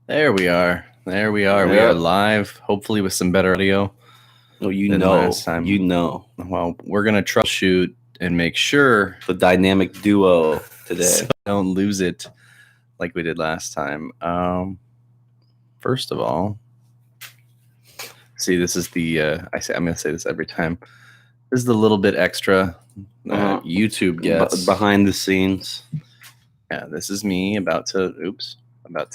There we are. There we are. We are live, hopefully with some better audio Oh, than last time. Well, we're going to troubleshoot and make sure the dynamic duo today. So don't lose it like we did last time. First of all, see, this is the I'm going to say this every time. This is the little bit extra YouTube gets behind the scenes. Yeah, this is me about to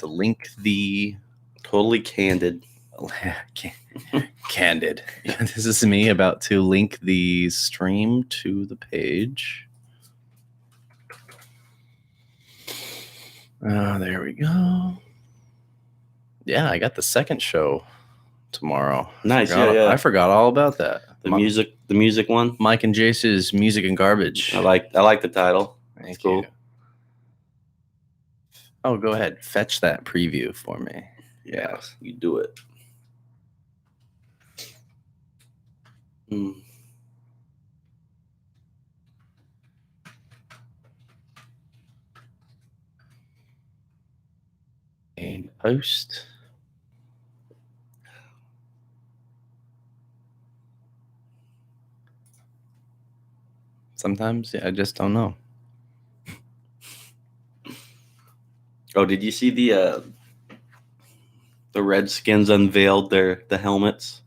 link the totally candid. Candid. This is me about to link the stream to the page. There we go. Yeah, I got the second show tomorrow. Nice. I forgot all about that. The music one. Mike and Jace's Music and Garbage. I like the title. Thank you. Cool. Oh, go ahead. Fetch that preview for me. Yes, you do it. And post. Sometimes I just don't know. Oh, did you see the Redskins unveiled the helmets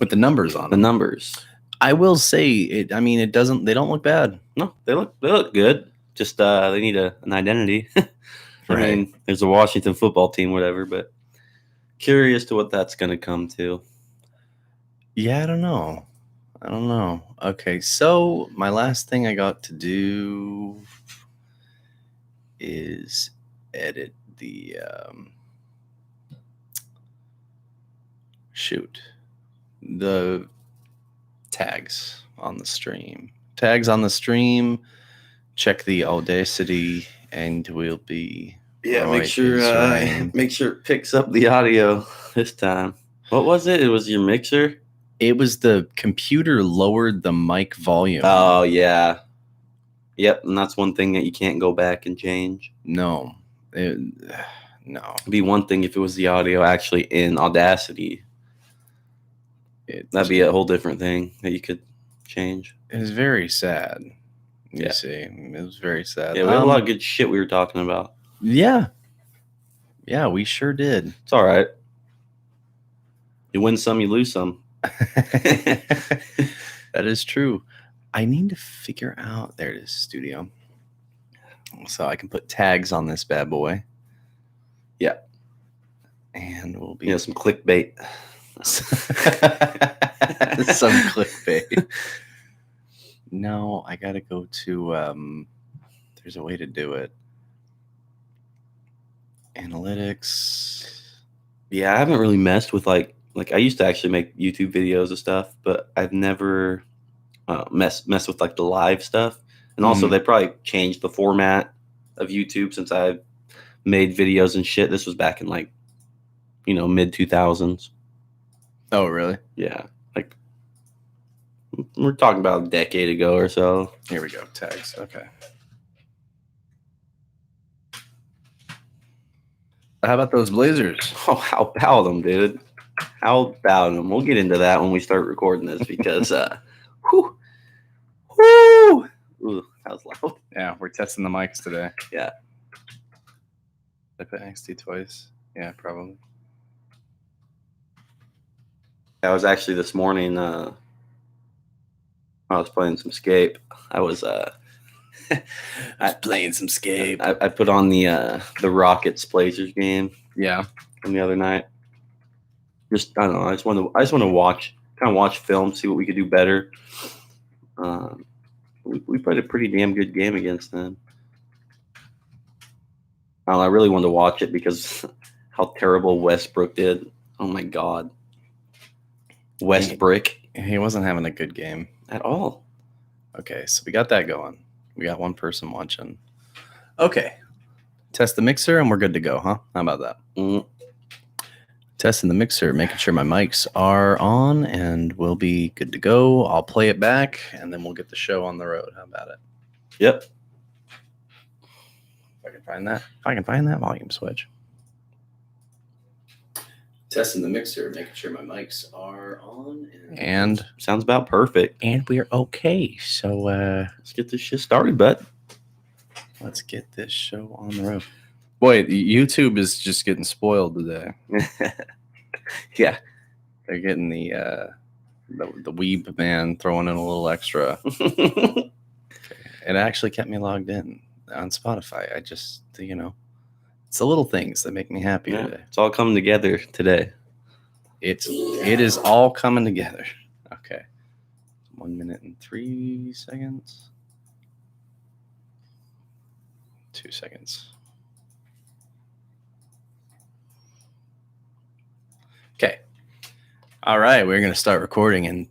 with the numbers on them? The numbers. I will say it. I mean, they don't look bad. No, they look good. Just they need an identity. I Right. mean, there's a Washington football team, whatever, but curious to what that's going to come to. Yeah, I don't know. Okay, so my last thing I got to do is edit the tags on the stream. Check the Audacity, and we'll be make sure it picks up the audio this time. What was it? It was your mixer? It was the computer lowered the mic volume. Oh, yeah. Yep, and that's one thing that you can't go back and change. No. It'd be one thing if it was the audio actually in Audacity. That'd be a whole different thing that you could change. It was very sad. You see, it was very sad. Yeah, we had a lot of good shit we were talking about. Yeah. Yeah, we sure did. It's all right. You win some, you lose some. That is true. I need to figure out. There it is, studio. So I can put tags on this bad boy. Yeah. And we'll be some clickbait. Some clickbait. No, I gotta go to there's a way to do it. Analytics. Yeah, I haven't really messed with like I used to actually make YouTube videos and stuff, but I've never messed with like the live stuff. And also they probably changed the format of YouTube since I've made videos and shit. This was back in like, mid 2000s. Oh, really? Yeah. Like we're talking about a decade ago or so. Here we go. Tags. Okay. How about those Blazers? Oh, how about them, dude? How about them? We'll get into that when we start recording this because, whew. Ooh, that was loud. Yeah, we're testing the mics today. Yeah. I put NXT twice. Yeah, probably. I was actually this morning, I was playing some Scape. I was playing some Scape. I put on the Rockets Blazers game. Yeah. From the other night. Just I don't know. I just want to watch film, see what we could do better. We played a pretty damn good game against them. I really wanted to watch it because how terrible Westbrook did. Oh my God. Westbrook. He wasn't having a good game at all. Okay, so we got that going. We got one person watching. Okay. Test the mixer and we're good to go, huh? How about that? Mm-hmm. Testing the mixer, making sure my mics are on, and we'll be good to go. I'll play it back, and then we'll get the show on the road. How about it? Yep. If I can find that volume switch. Testing the mixer, making sure my mics are on. And sounds about perfect. And we're okay. So let's get this shit started, bud. Let's get this show on the road. Boy, YouTube is just getting spoiled today. Yeah. They're getting the weeb man throwing in a little extra. Okay. It actually kept me logged in on Spotify. I just, it's the little things that make me happy today. It's all coming together today. It is all coming together. Okay. 1 minute and 3 seconds. 2 seconds. Okay. All right. We're going to start recording, and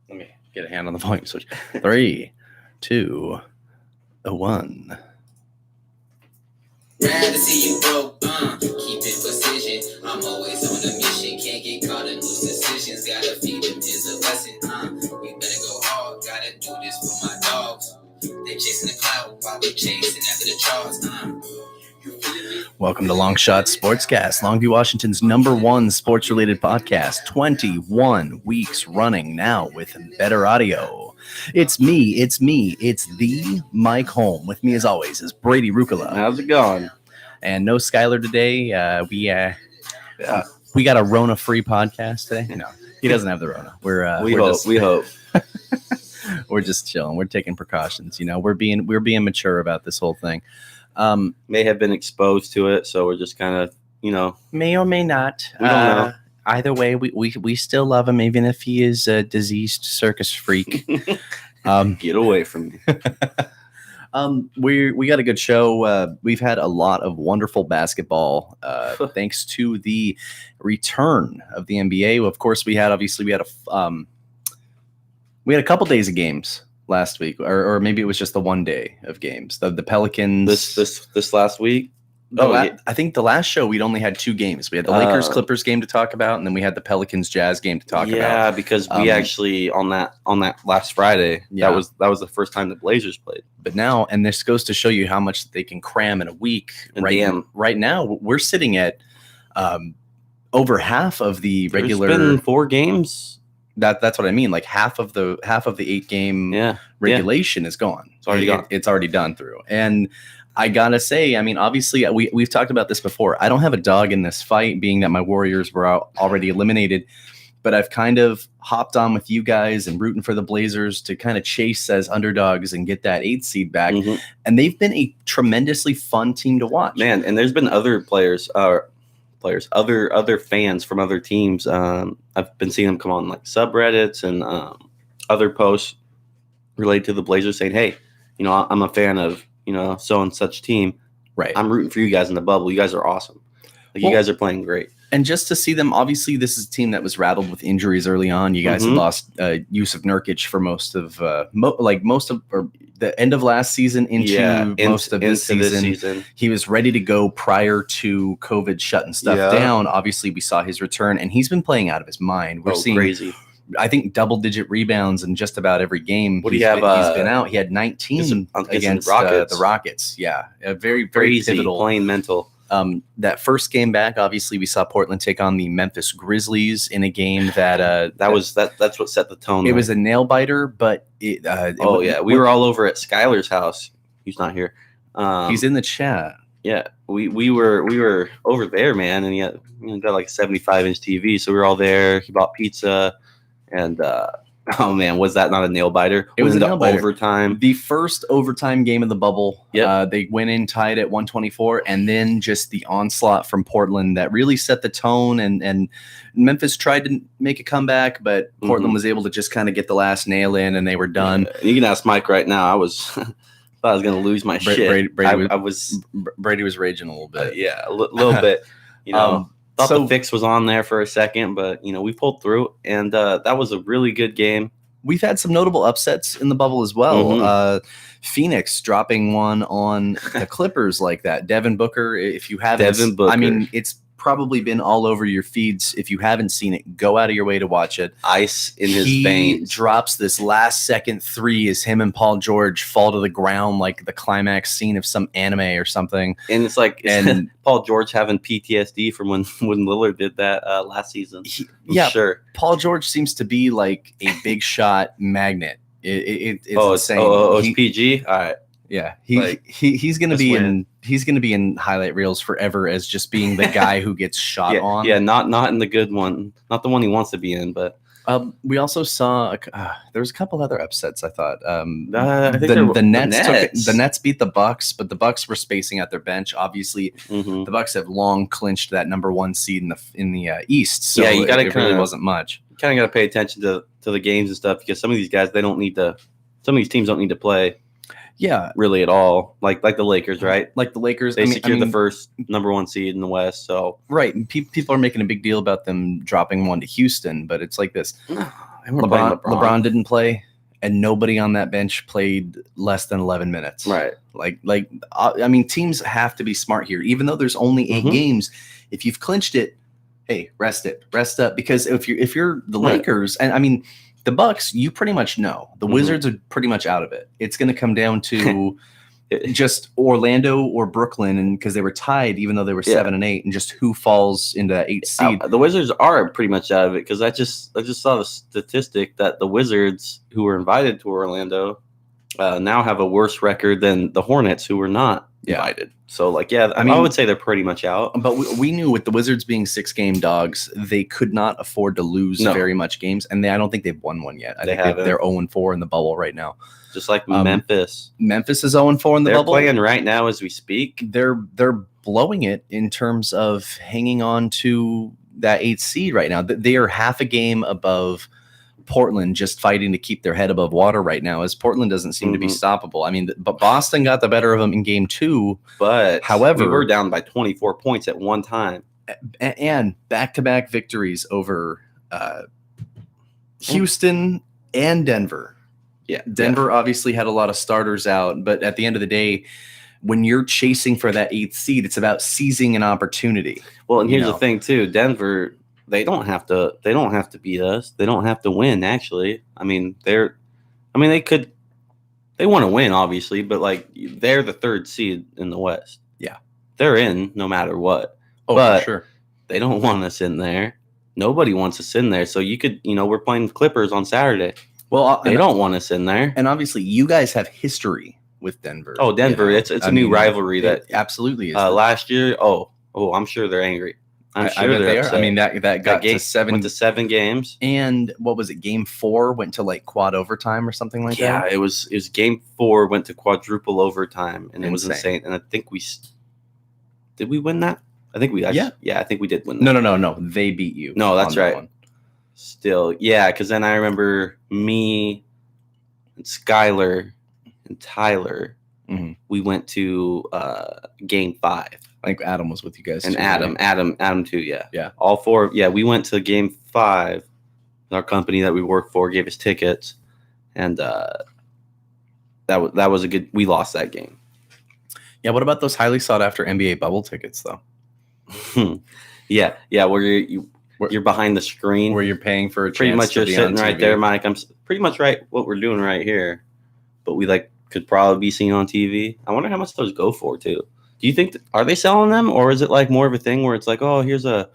let me get a hand on the volume switch. 3, 2, 1. Rather see you broke, keep it precision. I'm always on a mission, can't get caught in loose decisions. Gotta feed them is a lesson, we better go hard, gotta do this for my dogs. They chasing the cloud while we chasing after the charts, Welcome to Long Shot Sportscast, Longview, Washington's #1 sports-related podcast, 21 weeks running now with better audio. It's me, it's the Mike Holm. With me, as always, is Brady Rucola. How's it going? And no Skyler today. We got a Rona-free podcast today. No, he doesn't have the Rona. We hope. We're just chilling. We're taking precautions. We're being mature about this whole thing. May have been exposed to it, so we're just kind of, may or may not. We don't know. Either way, we still love him, even if he is a diseased circus freak. Get away from me. We got a good show. We've had a lot of wonderful basketball, thanks to the return of the NBA. Of course, we had a couple days of games last week, or maybe it was just the 1 day of games. The Pelicans this last week. I think the last show we'd only had 2 games. We had the Lakers Clippers game to talk about, and then we had the Pelicans Jazz game to talk about. Yeah, because we actually on that last Friday, that was the first time the Blazers played. But now, and this goes to show you how much they can cram in a week. Right now, we're sitting at over half of the regular. There's been 4 games. That's what I mean. Like half of the 8-game regulation is gone. It's already gone. It's already done through. And I gotta say, I mean, obviously we've talked about this before. I don't have a dog in this fight, being that my Warriors were already eliminated. But I've kind of hopped on with you guys and rooting for the Blazers to kind of chase as underdogs and get that 8th seed back. Mm-hmm. And they've been a tremendously fun team to watch. Man, and there's been other other fans from other teams. I've been seeing them come on like subreddits and other posts related to the Blazers saying, hey, I'm a fan of, so and such team. Right. I'm rooting for you guys in the bubble. You guys are awesome. You guys are playing great. And just to see them, obviously, this is a team that was rattled with injuries early on. You guys had lost Yusuf Nurkic for most of the end of last season into most of this season. He was ready to go prior to COVID shutting stuff down. Obviously, we saw his return, and he's been playing out of his mind. We're seeing crazy. I think double-digit rebounds in just about every game. What do you have? He's been out. He had 19 against the Rockets. Yeah, a very crazy, pivotal. Playing mental. That first game back, obviously, we saw Portland take on the Memphis Grizzlies in a game that that's what set the tone. It was a nail biter, but we were all over at Skyler's house. He's not here. He's in the chat. Yeah, we were over there, man, and he had got like a 75-inch TV, so we were all there. He bought pizza, and oh man, was that not a nail biter? It was a nail biter. Overtime. The first overtime game of the bubble. Yeah, they went in tied at 124, and then just the onslaught from Portland that really set the tone. And Memphis tried to make a comeback, but Portland was able to just kind of get the last nail in, and they were done. Yeah. You can ask Mike right now. I was thought I was going to lose my shit. Brady was raging a little bit. A little bit. Thought the fix was on there for a second, but, we pulled through, and that was a really good game. We've had some notable upsets in the bubble as well. Phoenix dropping one on the Clippers like that. Devin Booker, if you haven't. Devin Booker. I mean, it's probably been all over your feeds. If you haven't seen it, go out of your way to watch it. Ice in his He veins. drops this last second 3 as him and Paul George fall to the ground like the climax scene of some anime or something. And it's like And Paul George having PTSD from when Lillard did that last season. Yeah, sure. Paul George seems to be like a big shot magnet. It's insane. It's PG. All right. Yeah, Like, he's gonna that's be weird. he's gonna be in highlight reels forever as just being the guy who gets shot Yeah, on. yeah, not in the good one, not the one he wants to be in, but We also saw there was a couple other upsets. I thought I think the Nets took it, Nets. the Nets beat the Bucks, but the Bucks were spacing out their bench. Obviously, mhm. the Bucks have long clinched that number 1 seed in the East. So Yeah, you gotta it really kinda- wasn't much. kind of got to pay attention to the games and stuff because some of these guys some of these teams don't need to play Yeah, really at all. Like the Lakers, right? like the Lakers. They secured the first number 1 seed in the West, so right. And people are making a big deal about them dropping one to Houston, but it's like this. LeBron didn't play, and nobody on that bench played less than 11 minutes. Right. I mean, teams have to be smart here. Even though there's only 8 Mhm. games, if you've clinched it, hey, rest up. Because if you're the Right. Lakers, and I mean the Bucks, you pretty much know the Mhm. Wizards are pretty much out of it. It's going to come down to just Orlando or Brooklyn, and because they were tied, even though they were Yeah. 7 and 8, and just who falls into that 8th seed. The Wizards are pretty much out of it because I just saw the statistic that the Wizards, who were invited to Orlando, now have a worse record than the Hornets, who were not Yeah. invited. So, like, yeah, I mean- would say they're pretty much out. But we knew with the Wizards being 6-game dogs, they could not afford to lose No. very much games, and I don't think they've won one yet. I They think haven't. they're 0-4 in the bubble right now. Just like Um, Memphis, Memphis is 0-4 in the they're bubble. playing right now as we speak. They're blowing it in terms of hanging on to that 8th seed right now. They are half a game above Portland, just fighting to keep their head above water right now, as Portland doesn't seem to be Mhm. stoppable. I mean, but Boston got the better of them in game 2, But However- we were down by 24 points at one time. and back-to-back victories over Houston and Denver. Yeah, Denver obviously had a lot of starters out, but at the end of the day, when you're chasing for that 8th seed, it's about seizing an opportunity. Well, and you here's know. the thing too: Denver, they don't have to beat us. They don't have to win. Actually, I mean, they want to win, obviously, but like they're the 3rd seed in the West. Yeah. They're in no matter what. Oh, But- for sure. They don't want us in there. Nobody wants us in there. So you could, we're playing Clippers on Saturday. Well, They don't want us in there. and obviously you guys have history with Denver. Oh, Denver! you know? It's I a new mean, rivalry that it absolutely is. last year. Oh, I'm sure they're angry. I'm I sure bet they're they are. upset. I mean, that got game to 7. went to 7 games. And what was it? Game 4 went to like quad overtime or something like Yeah, that. it was game 4 went to quadruple overtime, and it was Insane. insane. And I think did we win that? I think we actually, I think we did win that. No. They beat you. No, that's on that right. one. Still, yeah, because then I remember me and Skylar and Tyler. Mhm. We went to game 5. I think Adam was with you guys. And too, Adam too, yeah. Yeah. All 4, yeah, we went to game 5. Our company that we work for gave us tickets, and that was a good. We lost that game. Yeah. What about those highly sought after NBA bubble tickets though? yeah, where you're behind the screen, Where you're paying for a pretty chance much to you're be sitting on right TV. there, Mike. I'm pretty much right what we're doing right here, but we could probably be seen on TV. I wonder how much those go for too. Do you think are they selling them, or is it like more of a thing where it's like, oh, here's a,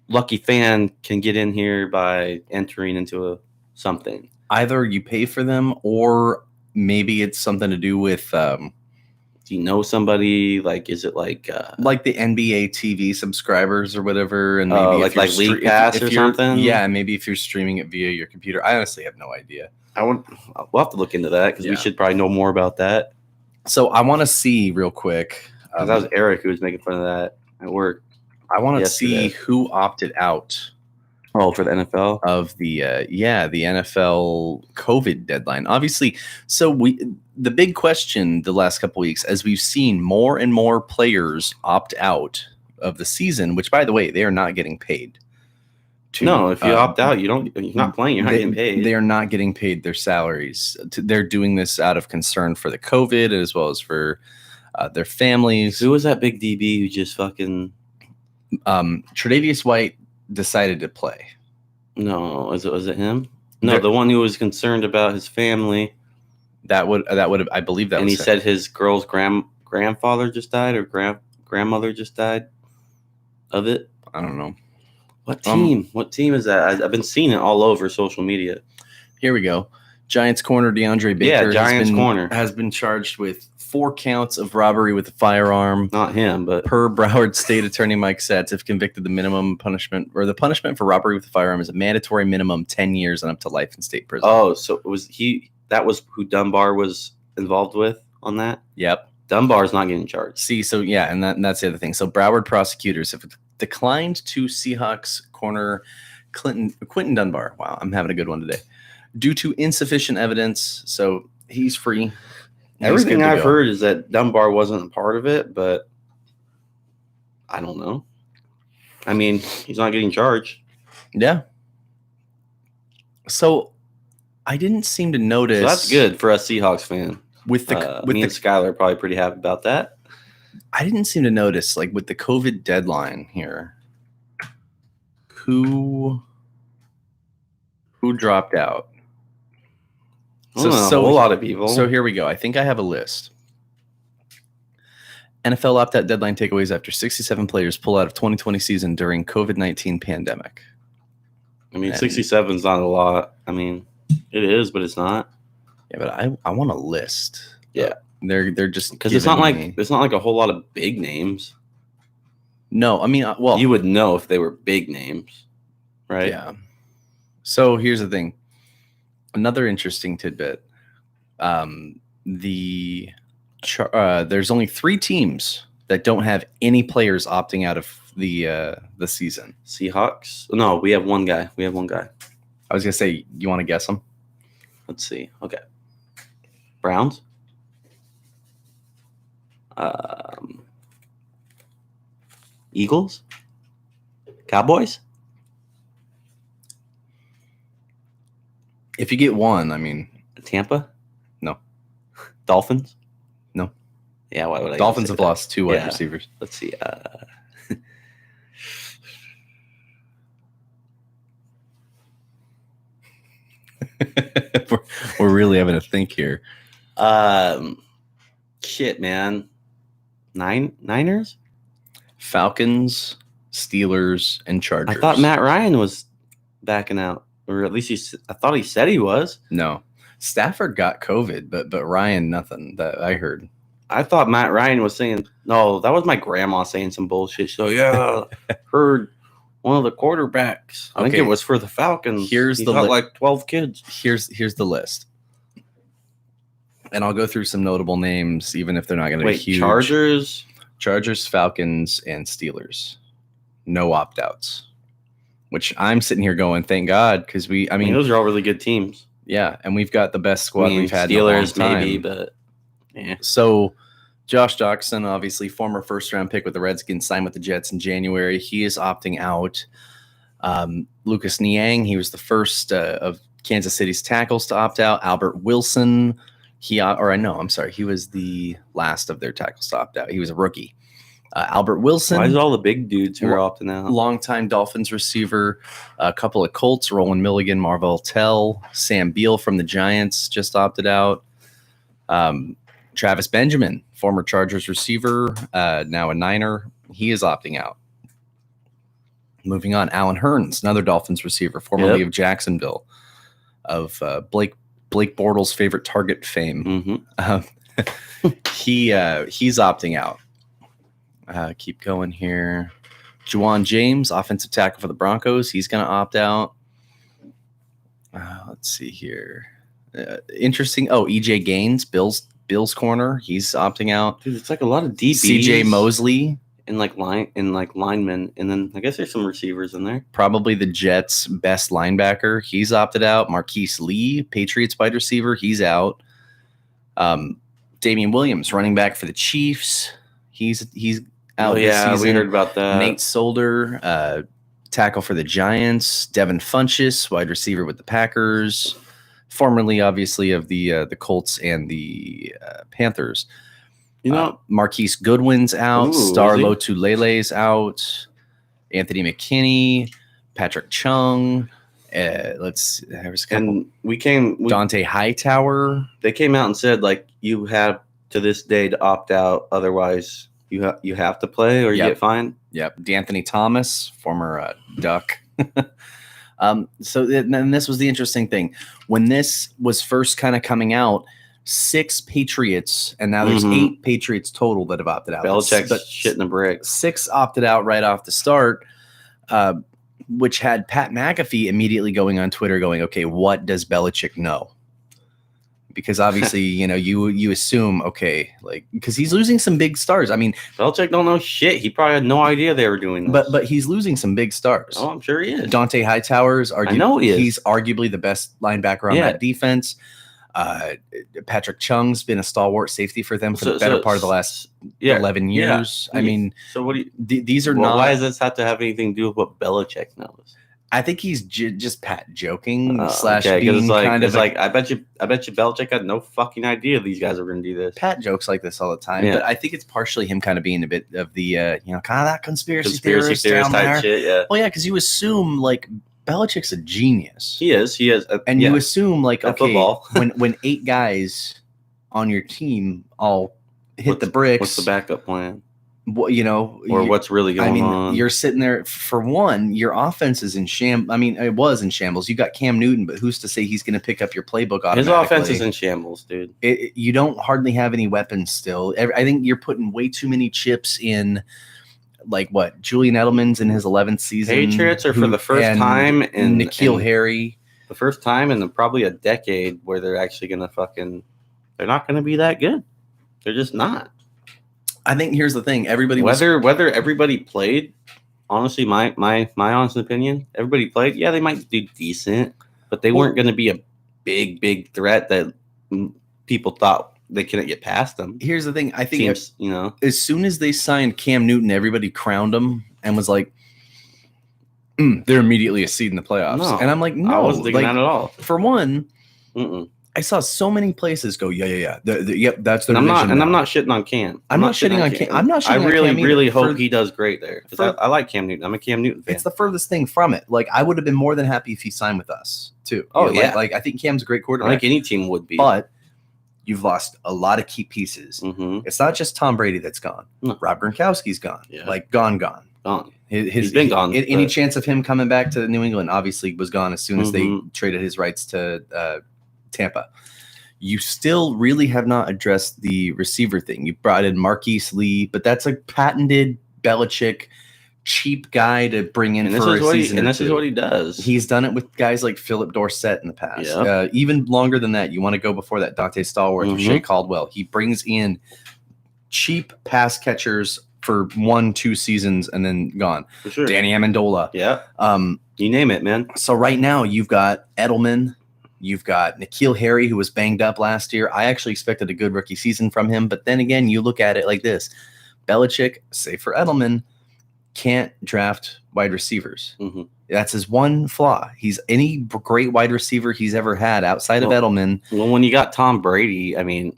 lucky fan can get in here by entering into something. Either you pay for them, or maybe it's something to do with Do you know somebody? Like, is it like the NBA TV subscribers or whatever, and maybe like if you're League Pass or you're- something? Yeah, maybe if you're streaming it via your computer. I honestly have no idea. we'll have to look into that because we Yeah. should probably know more about that. So I want to see real quick. 'Cause that was Eric who was making fun of that at work. I want to see yesterday. who opted out Oh, for the NFL. of the NFL COVID deadline. Obviously, so the big question the last couple weeks, as we've seen more and more players opt out of the season, which by the way, they are not getting paid. No, if you opt out, you're not playing. You're not getting paid. They are not getting paid their salaries. They're doing this out of concern for the COVID as well as for their families. Who was that big DB who just fucking? Tre'Davious White decided to play. No, was it him? No, There- the one who was concerned about his family. That would have, I believe that And was he him. said his girl's grandfather just died or grandmother just died of it. I don't know. What team? What team is that? I've been seeing it all over social media. Here we go. Giants corner DeAndre Baker Giants corner. has been charged with 4 counts of robbery with a firearm. Not him, but Per Broward State Attorney Mike Setz, if convicted, the minimum punishment or the punishment for robbery with a firearm is a mandatory minimum 10 years and up to life in state prison. oh, so was he? That was who Dunbar was involved with on that. Yep. Dunbar's not getting charged. See, so yeah, and that's the other thing. So Broward prosecutors have declined to Seahawks corner Quentin Dunbar. Wow, I'm having a good one today. Due to insufficient evidence, so he's free. Everything I've heard is that Dunbar wasn't a part of it, but I don't know. I mean, he's not getting charged. Yeah. So I didn't seem to notice. So that's good for a Seahawks fan. With the Me and Skylar are probably pretty happy about that. I didn't seem to notice, like with the COVID deadline here, who dropped out. So a whole lot of people. So here we go. I think I have a list. NFL opt-out deadline takeaways after 67 players pull out of 2020 season during COVID-19 pandemic. I mean, 67 is not a lot. I mean, it is, but it's not. Yeah, but I want a list. Yeah, they're just because it's not like a whole lot of big names. No, I mean, well, you would know if they were big names, right? Yeah. So here's the thing. Another interesting tidbit. There's only 3 teams that don't have any players opting out of the season. Seahawks? No, we have one guy. I was gonna say, you want to guess them? Let's see. Okay. Browns. Eagles. Cowboys. If you get one, I mean, Tampa. No. Dolphins. No. Yeah, why would I? Dolphins have lost 2 wide Yeah. receivers. Let's see. We're really having to think here. Shit, man. Niners? Falcons, Steelers, and Chargers. I thought Matt Ryan was backing out, or at least I thought he said he was. No, Stafford got COVID, but Ryan nothing that I heard. I thought Matt Ryan was saying no. That was my grandma saying some bullshit. So yeah, heard one of the quarterbacks. I think it was for the Falcons. He's got like 12 kids. Here's the list. And I'll go through some notable names, even if they're not going to be huge. Chargers, Falcons, and Steelers. No opt-outs. Which I'm sitting here going, thank God, because I mean, those are all really good teams. Yeah, and we've got the best squad we've had Steelers, in a long time. maybe, but yeah. So, Josh Doctson, obviously former first-round pick with the Redskins, signed with the Jets in January. He is opting out. Lucas Niang, he was the first of Kansas City's tackles to opt out. Albert Wilson, he was the last of their tackles to opt out. He was a rookie. Albert Wilson. Why is all the big dudes who are opting out? Longtime Dolphins receiver, a couple of Colts, Roland Milligan, Marvell Tell, Sam Beal from the Giants just opted out. Travis Benjamin, former Chargers receiver, now a Niner, he is opting out. Moving on, Alan Hearns, another Dolphins receiver, formerly of Jacksonville, of Blake Bortles' favorite target fame. Mm-hmm. He's opting out. Keep going here. Juwan James, offensive tackle for the Broncos, he's going to opt out. Let's see here. Interesting. Oh, EJ Gaines, Bills corner, he's opting out. Dude, it's like a lot of DBs. CJ Mosley. And linemen, and then I guess there's some receivers in there. Probably the Jets' best linebacker. He's opted out. Marquise Lee, Patriots wide receiver. He's out. Damian Williams, running back for the Chiefs. He's out. Oh yeah, we heard about that. Nate Solder, tackle for the Giants. Devin Funchess, wide receiver with the Packers. Formerly, obviously, of the Colts and the Panthers. You know, Marquise Goodwin's out. Ooh, Star is he? Lotulele's out. Anthony McKinney, Patrick Chung. There's a couple. And Dante Hightower. They came out and said like you have to this day to opt out, otherwise you have to play or you Yep. get fined. Yep, D'Anthony Thomas, former Duck. So then this was the interesting thing. When this was first kind of coming out, 6 Patriots, and now there's 8 Patriots total that have opted out. Belichick's But shitting a brick. 6 opted out right off the start, which had Pat McAfee immediately going on Twitter going, okay, what does Belichick know? Because obviously, you assume, okay, like, because he's losing some big stars. I mean, Belichick don't know shit. He probably had no idea they were doing this. but he's losing some big stars. Oh, I'm sure he is. Dante Hightower is I know he is. He's arguably the best linebacker on that defense. Patrick Chung's been a stalwart safety for them for the better part of the last 11 years. Yeah. I mean, so what do you? These are not. Why does this have to have anything to do with what Belichick knows? I think he's just Pat joking / Okay, being it's like, kind of like I bet you Belichick had no fucking idea these guys were going to do this. Pat jokes like this all the time, but I think it's partially him kind of being a bit of the kind of that conspiracy theorist theorist type there. shit. Yeah. Well, yeah, because you assume like Belichick's a genius. He is, and you assume like okay, football. when 8 guys on your team all hit the bricks, what's the backup plan? Or what's really going on? You're sitting there for one. Your offense is in shambles. I mean, it was in shambles. You got Cam Newton, but who's to say he's going to pick up your playbook automatically? His offense is in shambles, dude. You don't hardly have any weapons still. I think you're putting way too many chips in. Like what? Julian Edelman's in his 11th season. Patriots are for the first time in N'Keal Harry. The first time in probably a decade where they're actually going to they're not going to be that good. They're just not. I think here's the thing. Whether everybody played, honestly, my honest opinion, everybody played. Yeah, they might do decent, but they weren't going to be a big threat that people thought they couldn't get past them. Here's the thing. I think teams, as soon as they signed Cam Newton, everybody crowned him and was like, they're immediately a seed in the playoffs. No, and I'm like, no, I wasn't thinking that at all. For one, I saw so many places go, yeah. Yep, that's their division. And I'm not shitting on Cam. I'm not shitting on Cam. I'm not shitting on Cam. I really hope he does great there. I like Cam Newton. I'm a Cam Newton fan. It's the furthest thing from it. Like, I would have been more than happy if he signed with us, too. Oh, yeah. Like, I think Cam's a great quarterback. I think any team would be. But you've lost a lot of key pieces. It's not just Tom Brady that's gone. No. Rob Gronkowski's gone. Yeah. Like, gone. He's been gone. Any chance of him coming back to New England obviously was gone as soon as they traded his rights to Tampa. You still really have not addressed the receiver thing. You brought in Marquise Lee, but that's a patented Belichick cheap guy to bring in for a season. This is what he does. He's done it with guys like Philip Dorsett in the past. Yep. Even longer than that. You want to go before that, Dante Stallworth or Shea Caldwell. He brings in cheap pass catchers for 1-2 seasons and then gone. For sure. Danny Amendola. Yeah. You name it, man. So right now you've got Edelman. You've got N'Keal Harry, who was banged up last year. I actually expected a good rookie season from him. But then again, you look at it like this. Belichick, save for Edelman, can't draft wide receivers. That's his one flaw. He's any great wide receiver he's ever had outside of Edelman. Well, when you got Tom Brady, I mean.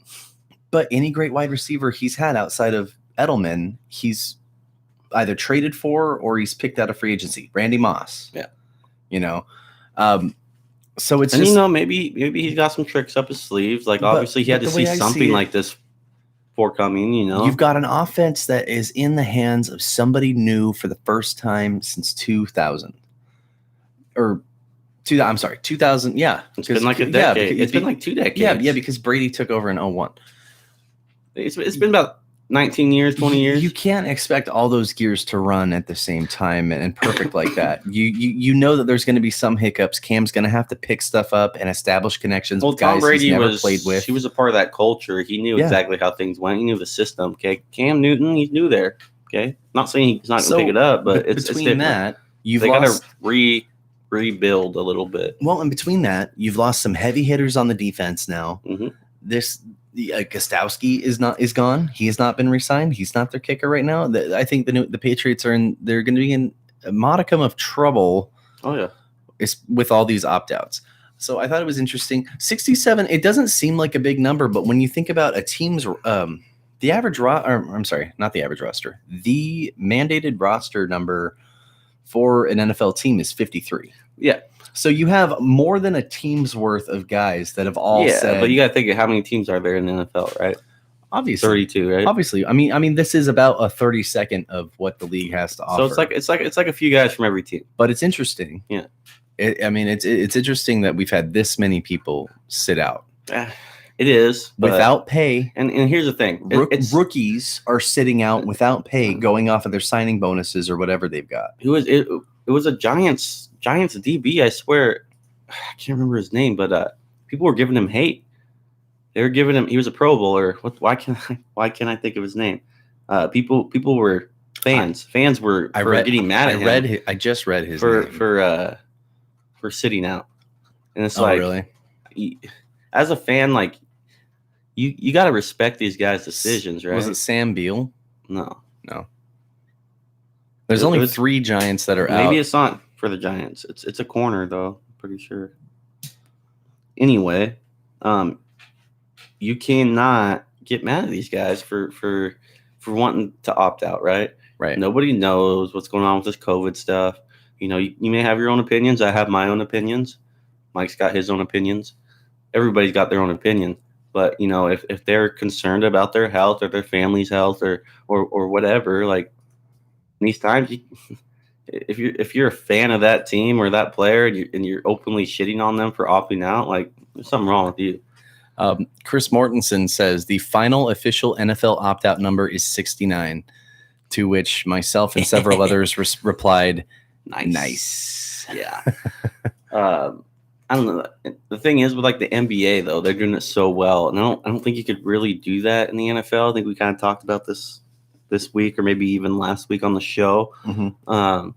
But any great wide receiver he's had outside of Edelman, he's either traded for or he's picked out of free agency. Randy Moss. Yeah. So it's just, maybe he's got some tricks up his sleeves. Like obviously he had to see something like this forthcoming. You've got an offense that is in the hands of somebody new for the first time since 2000, or 2000. Yeah, it's been like a decade. It's been like 2 decades. Yeah, because Brady took over in 2001. It's been about 19 years, 20 years. You can't expect all those gears to run at the same time and perfect like that. You know that there's going to be some hiccups. Cam's going to have to pick stuff up and establish connections with guys he's never played with. He was a part of that culture. He knew exactly how things went. He knew the system. Okay, Cam Newton, he's new there. Okay, not saying he's not going to pick it up, but it's between that, they got to rebuild a little bit. Well, in between that, you've lost some heavy hitters on the defense now. Gostowski is gone. He has not been re-signed. He's not their kicker right now. I think the Patriots they're going to be in a modicum of trouble. Oh yeah, with all these opt-outs. So I thought it was interesting. 67. It doesn't seem like a big number, but when you think about a team's The average I'm sorry, not the average roster. The mandated roster number for an NFL team is 53. Yeah. So you have more than a team's worth of guys that have all said. But you got to think of how many teams are there in the NFL, right? Obviously, 32, right? Obviously, I mean, this is about a 32nd of what the league has to offer. So it's like a few guys from every team. But it's interesting. Yeah. It's interesting that we've had this many people sit out. It is without pay. And here's the thing: rookies are sitting out without pay, going off of their signing bonuses or whatever they've got. It was a Giants DB. I swear, I can't remember his name, but people were giving him hate. They were giving him. He was a Pro Bowler. Why can't I think of his name? People were fans. Fans were getting mad at him. I just read his name for sitting out, and it's really? As a fan, like you got to respect these guys' decisions, right? Was it Sam Beal? No. There's only 3 Giants that are out. Maybe it's not for the Giants. It's a corner though. Pretty sure. Anyway, you cannot get mad at these guys for wanting to opt out, right? Right. Nobody knows what's going on with this COVID stuff. You may have your own opinions. I have my own opinions. Mike's got his own opinions. Everybody's got their own opinion. But, if they're concerned about their health or their family's health or whatever, like in these times, if you're a fan of that team or that player and you're openly shitting on them for opting out, like there's something wrong with you. Chris Mortensen says the final official NFL opt-out number is 69, to which myself and several others replied, Nice. Yeah. I don't know. The thing is with like the NBA though, they're doing it so well, and I don't think you could really do that in the NFL. I think we kind of talked about this week or maybe even last week on the show. Mm-hmm.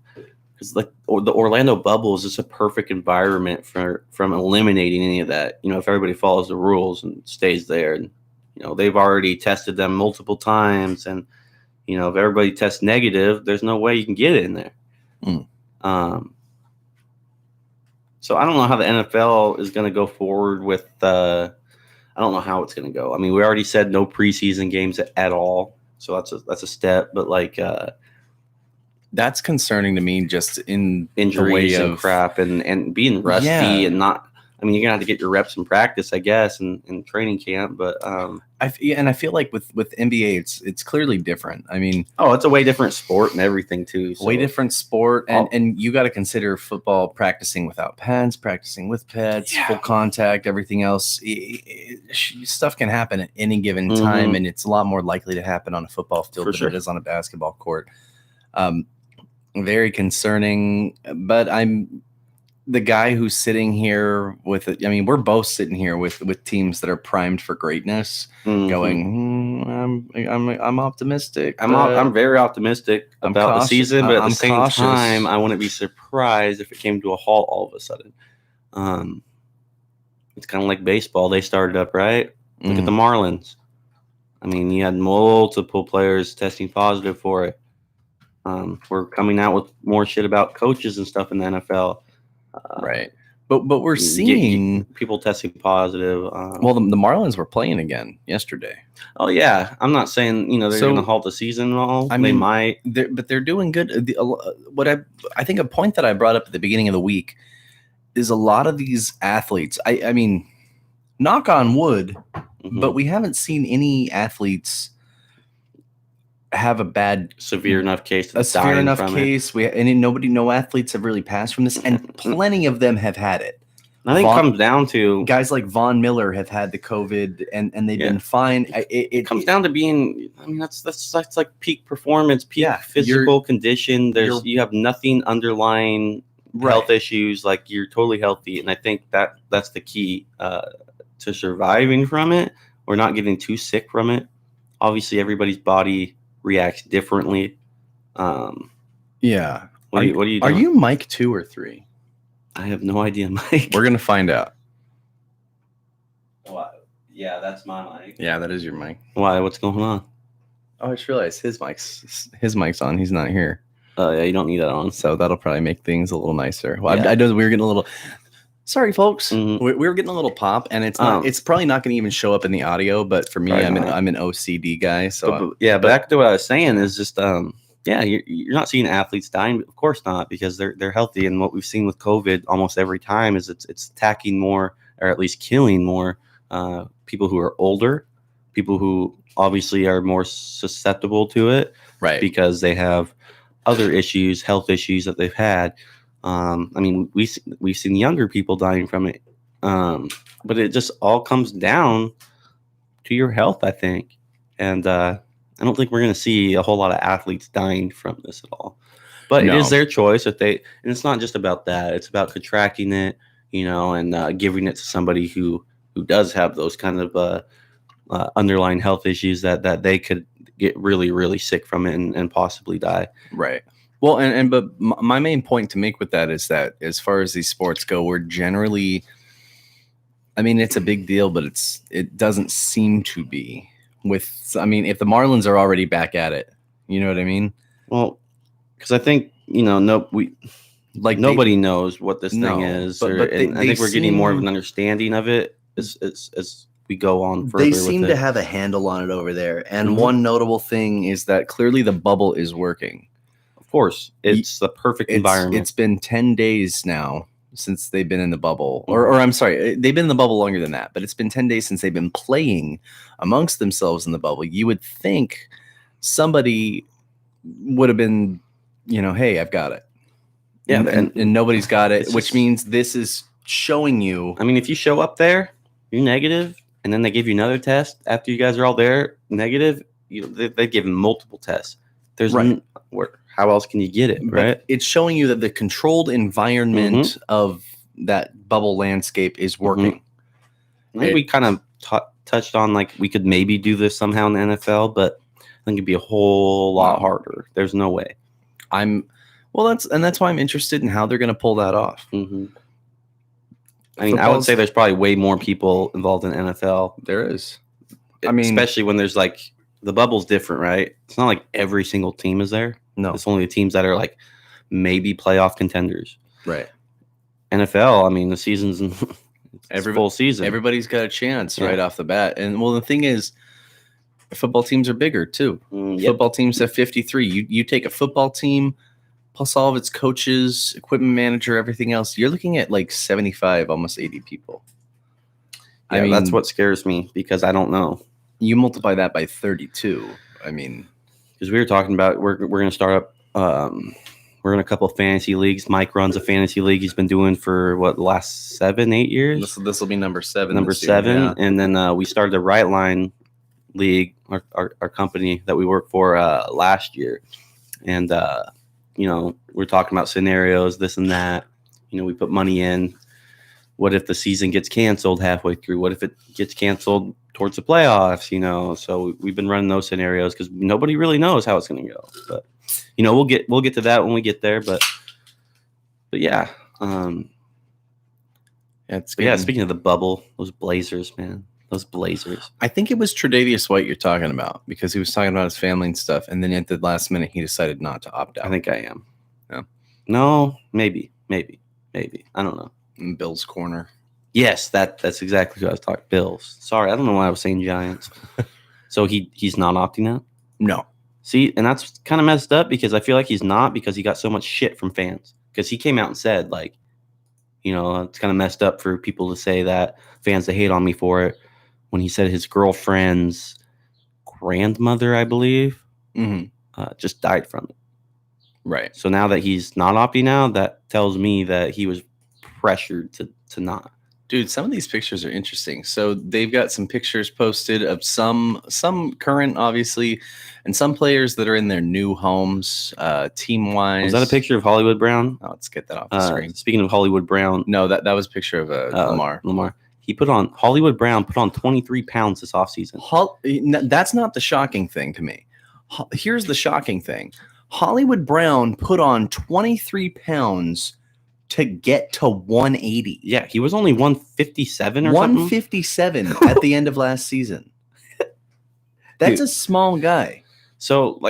Because the Orlando bubble is just a perfect environment from eliminating any of that. If everybody follows the rules and stays there, and they've already tested them multiple times, and if everybody tests negative, there's no way you can get in there. So I don't know how the NFL is going to go forward with. I don't know how it's going to go. I mean, we already said no preseason games at all, so that's a step. But like, that's concerning to me, just in injuries the way and of crap and being rusty and not. I mean, you're gonna have to get your reps in practice, I guess, in training camp. But I feel like with NBA, it's clearly different. I mean, it's a way different sport and everything too. So. Way different sport, and you got to consider football practicing without pads, practicing with pads, full contact, everything else. Stuff can happen at any given time, and it's a lot more likely to happen on a football field than it is on a basketball court. Very concerning, but I'm the guy who's sitting here with it. I mean, we're both sitting here with teams that are primed for greatness, going, I'm optimistic. I'm very optimistic about the season, but at the same time, I wouldn't be surprised if it came to a halt all of a sudden. It's kind of like baseball. They started up, right? Look at the Marlins. I mean, you had multiple players testing positive for it. We're coming out with more shit about coaches and stuff in the NFL. Right. But we're seeing people testing positive. Well, the Marlins were playing again yesterday. Oh, yeah. I'm not saying, they're going to halt the season and all. I mean, they might. But they're doing good. I think a point that I brought up at the beginning of the week is a lot of these athletes, I mean, knock on wood, but we haven't seen any athletes have a bad severe enough case. No athletes have really passed from this, and plenty of them have had it. I think it comes down to guys like Von Miller have had the COVID, and they've been fine. It comes down to being. I mean, that's like peak performance, peak physical condition. You have nothing underlying health issues. Like you're totally healthy, and I think that's the key to surviving from it or not getting too sick from it. Obviously, everybody's body reacts differently. What are you doing? Are you Mike 2 or 3? I have no idea, Mike. We're gonna find out. What? Yeah, that's my mic. Yeah, that is your mic. Why? What's going on? Oh, I just realized his mic's on. He's not here. Oh yeah, you don't need that on. So that'll probably make things a little nicer. Well, I know we were getting a little. Sorry, folks. Mhm. We're getting a little pop, and it's not. It's probably not going to even show up in the audio. But for me, Probably not. I'm an OCD guy. So but back to what I was saying is just you're not seeing athletes dying. Of course not, because they're healthy. And what we've seen with COVID almost every time is it's attacking more, or at least killing more people who are older, people who obviously are more susceptible to it, right. because they have other issues, health issues that they've had. I mean, we've seen younger people dying from it, but it just all comes down to your health, I think. And I don't think we're going to see a whole lot of athletes dying from this at all. But No. it is their choice if they, and it's not just about that. It's about contracting it, and giving it to somebody who does have those kind of underlying health issues that they could get really, really sick from it and possibly die. Right. Well, but my main point to make with that is that as far as these sports go, we're generally, I mean, it's a big deal, but it doesn't seem to be if the Marlins are already back at it, you know what I mean? Well, because I think, nobody knows what this thing is. I think we're getting more of an understanding of it as we go on further. They seem to have a handle on it over there. And one notable thing is that clearly the bubble is working. Of course, it's the perfect environment. It's been 10 days now since they've been in the bubble, or I'm sorry, they've been in the bubble longer than that, but it's been 10 days since they've been playing amongst themselves in the bubble. You would think somebody would have been, hey, I've got it. Yeah. And nobody's got it, which means this is showing you. I mean, if you show up there, you're negative, and then they give you another test after you guys are all there, negative, they've given multiple tests. There's how else can you get it, right? But it's showing you that the controlled environment of that bubble landscape is working. I think we kind of touched on we could maybe do this somehow in the NFL, but I think it'd be a whole lot harder. There's no way. That's why I'm interested in how they're going to pull that off. Mm-hmm. I mean, I would say there's probably way more people involved in NFL. There is. Especially when there's the bubble's different, right? It's not like every single team is there. No. It's only the teams that are maybe playoff contenders. Right. NFL, I mean, the season's full season. Everybody's got a chance right off the bat. And the thing is, football teams are bigger too. Football teams have 53. You take a football team plus all of its coaches, equipment manager, everything else, you're looking at 75, almost 80 people. Yeah, I mean, that's what scares me, because I don't know. You multiply that by 32. I mean, because we were talking about we're going to start up. We're in a couple of fantasy leagues. Mike runs a fantasy league. He's been doing for the last 7-8 years. This will be number 7. Number 7, yeah. And then we started the Right Line League, our company that we work for last year, and we're talking about scenarios, this and that. We put money in. What if the season gets canceled halfway through? What if it gets canceled towards the playoffs? So we've been running those scenarios because nobody really knows how it's going to go. But we'll get to that when we get there. But yeah, Speaking of the bubble, those Blazers, man, those Blazers. I think it was Tre'Davious White you're talking about, because he was talking about his family and stuff, and then at the last minute he decided not to opt out. I think I am. Yeah. No, maybe. I don't know. In Bill's corner. Yes, that's exactly who I was talking. Bills. Sorry, I don't know why I was saying Giants. So he's not opting out? No. See, and that's kind of messed up, because I feel like he's not, because he got so much shit from fans. Because he came out and said, it's kind of messed up for people to say that, fans that hate on me for it, when he said his girlfriend's grandmother, I believe, just died from it. Right. So now that he's not opting out, that tells me that he was pressured to not. Dude, some of these pictures are interesting. So they've got some pictures posted of some current, obviously, and some players that are in their new homes, team-wise. Was that a picture of Hollywood Brown? Oh, let's get that off the screen. Speaking of Hollywood Brown. No, that was a picture of Lamar. Hollywood Brown put on 23 pounds this offseason. That's not the shocking thing to me. Here's the shocking thing. Hollywood Brown put on 23 pounds to get to 180. Yeah, he was only 157 or 157 something. at the end of last season. That's a small guy. So,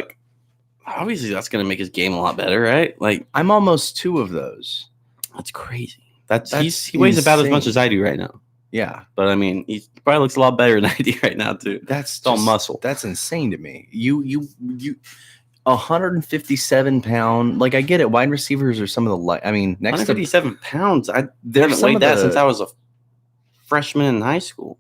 obviously that's going to make his game a lot better, right? I'm almost 2 of those. That's crazy. He weighs about as much insane. as I do right now. Yeah, But I mean, he probably looks a lot better than I do right now too. that's It's all just- muscle. That's insane to me. You 157 pound. Like I get it. Wide receivers are some of the I mean, next to 157 pounds. I There's haven't some weighed of that the- since I was a freshman in high school.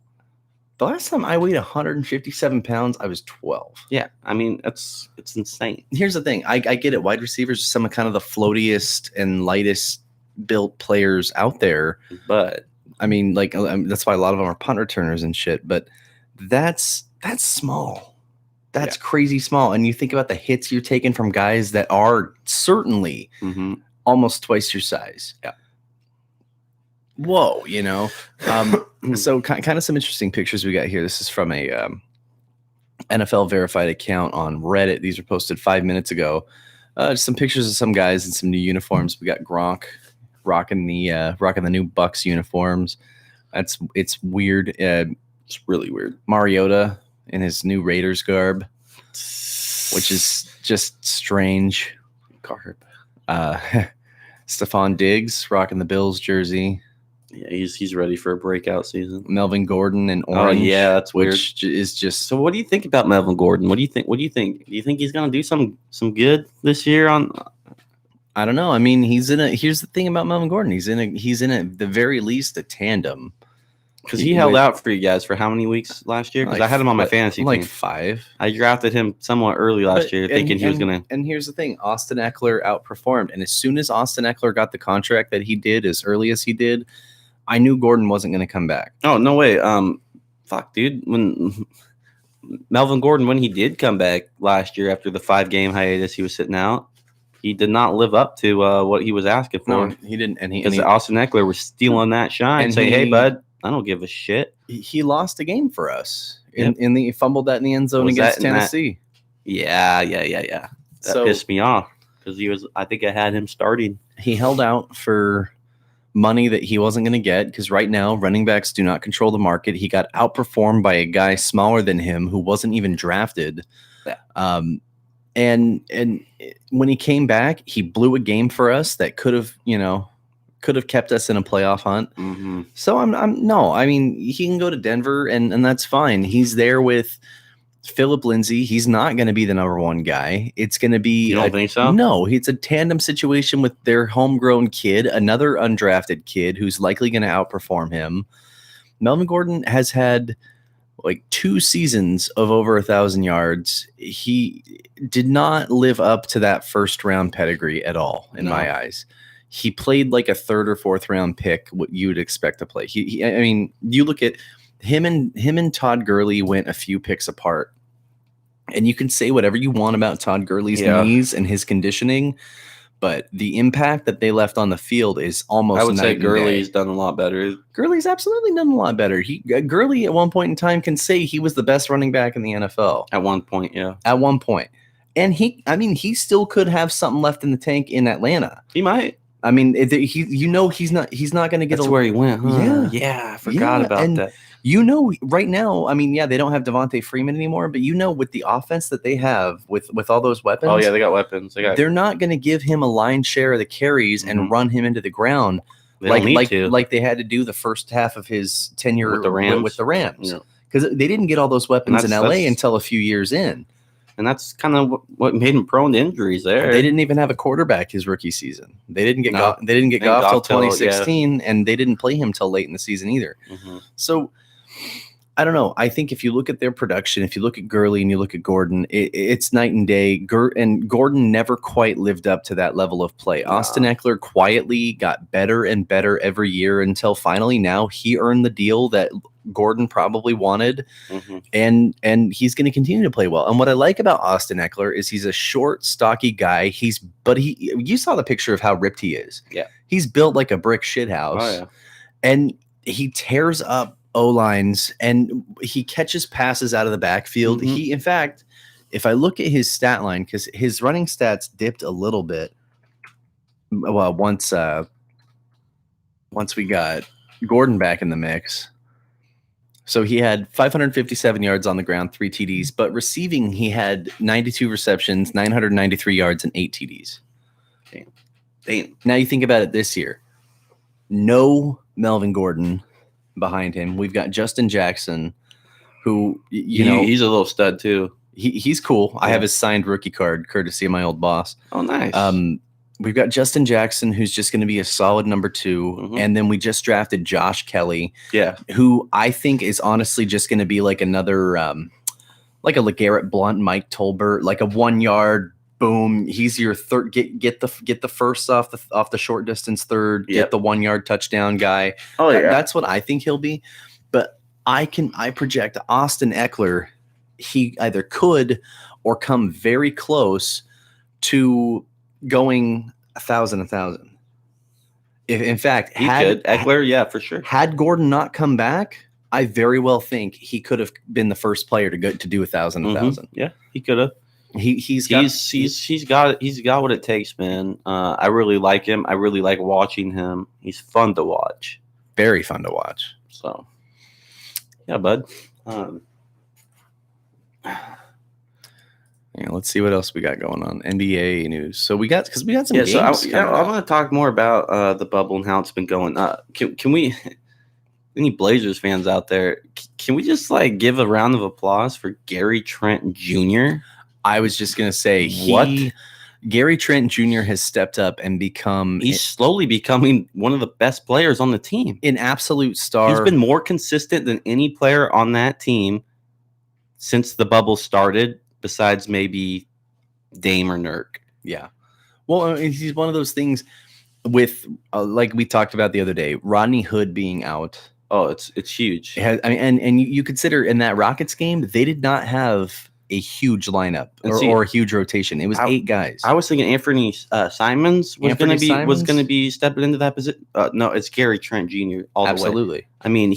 the last time I weighed 157 pounds, I was 12. Yeah, I mean it's insane. Here's the thing. I get it. Wide receivers are some of kind of the floatiest and lightest built players out there. But I mean, like that's why a lot of them are punt returners and shit. But that's small. That's crazy small. And you think about the hits you're taking from guys that are certainly almost twice your size. Yeah. Whoa, So kind of some interesting pictures we got here. This is from a NFL verified account on Reddit. These were posted 5 minutes ago. Just some pictures of some guys in some new uniforms. We got Gronk rocking the new Bucks uniforms. It's weird. it's really weird. Mariota in his new Raiders garb, which is just strange. Garb. Stephon Diggs rocking the Bills jersey. Yeah, he's ready for a breakout season. Melvin Gordon in orange. Oh yeah, that's weird. Which is just So what do you think about Melvin Gordon? What do you think? Do you think he's gonna do some good this year on? I don't know. I mean, here's the thing about Melvin Gordon. He's in at the very least a tandem. Because he held out for you guys for how many weeks last year? Because I had him on my fantasy like team. 5. I drafted him somewhat early last year, thinking he was gonna. And here's the thing: Austin Eckler outperformed. And as soon as Austin Eckler got the contract that he did, as early as he did, I knew Gordon wasn't going to come back. Oh no way! Fuck, dude. When Melvin Gordon, when he did come back last year after the 5-game hiatus, he was sitting out. He did not live up to what he was asking for. No, he didn't. And Because Austin Eckler was stealing that shine, and saying, "Hey, bud, I don't give a shit." He lost a game for us in the fumbled that in the end zone Was against that in that- Tennessee. Yeah. That So- pissed me off because he was. I think I had him starting. He held out for money that he wasn't going to get because right now running backs do not control the market. He got outperformed by a guy smaller than him who wasn't even drafted. Yeah. And when he came back, he blew a game for us that could have kept us in a playoff hunt. Mm-hmm. So I mean, he can go to Denver and that's fine. He's there with Phillip Lindsay. He's not going to be the number one guy. It's going to be. You don't think so? No, it's a tandem situation with their homegrown kid, another undrafted kid who's likely going to outperform him. Melvin Gordon has had like 2 seasons of over 1,000 yards. He did not live up to that first round pedigree at all in my eyes. He played like a 3rd or 4th round pick, what you would expect to play. I mean, you look at him and Todd Gurley went a few picks apart. And you can say whatever you want about Todd Gurley's knees and his conditioning, but the impact that they left on the field is almost. I would say night and day. Gurley's done a lot better. Gurley's absolutely done a lot better. Gurley at one point in time can say he was the best running back in the NFL. At one point, yeah. At one point. And he still could have something left in the tank in Atlanta. He might. I mean, he's not going to get That's where he went. Huh? Yeah. I forgot about that. Right now, I mean, they don't have Devontae Freeman anymore, but with the offense that they have with all those weapons. Oh yeah, they got weapons. They're not going to give him a line share of the carries and run him into the ground They don't need to. like they had to do the first half of his tenure With the Rams. With the Rams. Yeah. Because they didn't get all those weapons in LA until a few years in. And that's kind of what made him prone to injuries there. They didn't even have a quarterback his rookie season. They didn't get Goff till Goff till, 2016, and they didn't play him till late in the season either. Mm-hmm. So I don't know. I think if you look at their production, if you look at Gurley and you look at Gordon, it's night and day. And Gordon never quite lived up to that level of play. Austin Eckler quietly got better and better every year until finally now he earned the deal that Gordon probably wanted, and he's going to continue to play well. And what I like about Austin Eckler is he's a short, stocky guy. You saw the picture of how ripped he is. Yeah, he's built like a brick shithouse. Oh yeah, and he tears up O-lines and he catches passes out of the backfield. He, in fact, if I look at his stat line, because his running stats dipped a little bit. Well, once we got Gordon back in the mix. So he had 557 yards on the ground, 3 TDs, but receiving, he had 92 receptions, 993 yards, and 8 TDs. Damn. Now you think about it this year. no Melvin Gordon behind him. We've got Justin Jackson, who he's a little stud too. He's cool. Yeah. I have his signed rookie card, courtesy of my old boss. Oh, nice. We've got Justin Jackson, who's just going to be a solid number 2. And then we just drafted Josh Kelly, who I think is honestly just going to be like another, like a LeGarrette Blount, Mike Tolbert, like a 1 yard boom. He's your third. Get the first off the short distance third. Get the 1 yard touchdown guy. Oh yeah, that's what I think he'll be. But I project Austin Eckler. He either could or come very close to going 1,000. If in fact he could Eckler, for sure. Had Gordon not come back, I very well think he could have been the first player to do 1,000. Yeah, he could have. He's got what it takes, man. I really like him. I really like watching him. He's fun to watch. Very fun to watch. So, yeah, bud. Yeah, let's see what else we got going on. NBA news. So we got some games. So I want to talk more about the bubble and how it's been going. Can we? Any Blazers fans out there? Can we just like give a round of applause for Gary Trent Jr.? I was just gonna say Gary Trent Jr. has stepped up and he's slowly becoming one of the best players on the team. An absolute star. He's been more consistent than any player on that team since the bubble started, besides maybe Dame or Nurk. Yeah. Well, he's one of those things with, like we talked about the other day, Rodney Hood being out. Oh, it's huge. And you consider in that Rockets game, they did not have a huge lineup or a huge rotation. It was 8 guys. I was thinking Anthony Simons was going to be stepping into that position. No, it's Gary Trent Jr. all the way. Absolutely. I mean,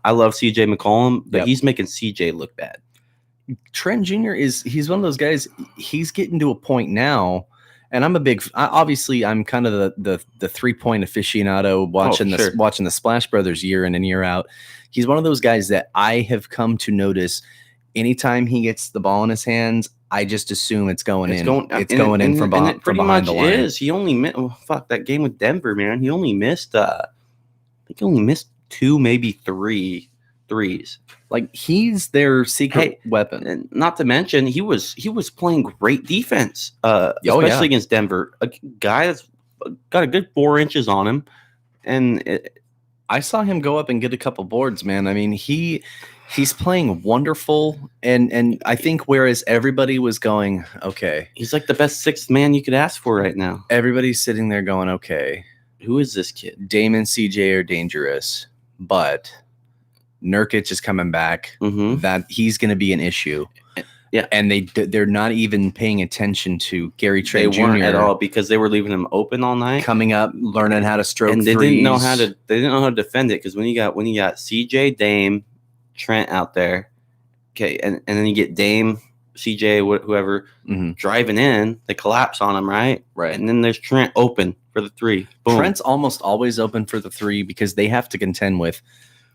I love CJ McCollum, but he's making CJ look bad. Trent Jr. he's one of those guys. He's getting to a point now, and I'm kind of the 3-point aficionado watching the Splash Brothers year in and year out. He's one of those guys that I have come to notice. Anytime he gets the ball in his hands, I just assume it's going in. It's going in from behind the line. He only missed that game with Denver, man. He only missed I think he only missed 2, maybe 3 threes. Like, he's their secret weapon. And not to mention, he was playing great defense, especially against Denver. A guy that's got a good 4 inches on him, and I saw him go up and get a couple boards, man. I mean, he's playing wonderful, and I think whereas everybody was going, okay, he's like the best 6th man you could ask for right now. Everybody's sitting there going, okay, who is this kid? Dame and CJ are dangerous, but Nurkic is coming back. That he's going to be an issue. Yeah, and they're not even paying attention to Gary Trent Jr. weren't at all, because they were leaving him open all night, coming up, learning how to stroke, and they threes. didn't know how to defend it, because when you got CJ, Dame, Trent out there, okay, and then you get Dame, CJ, whoever driving in, they collapse on him, right, and then there's Trent open for the 3. Boom. Trent's almost always open for the 3 because they have to contend with.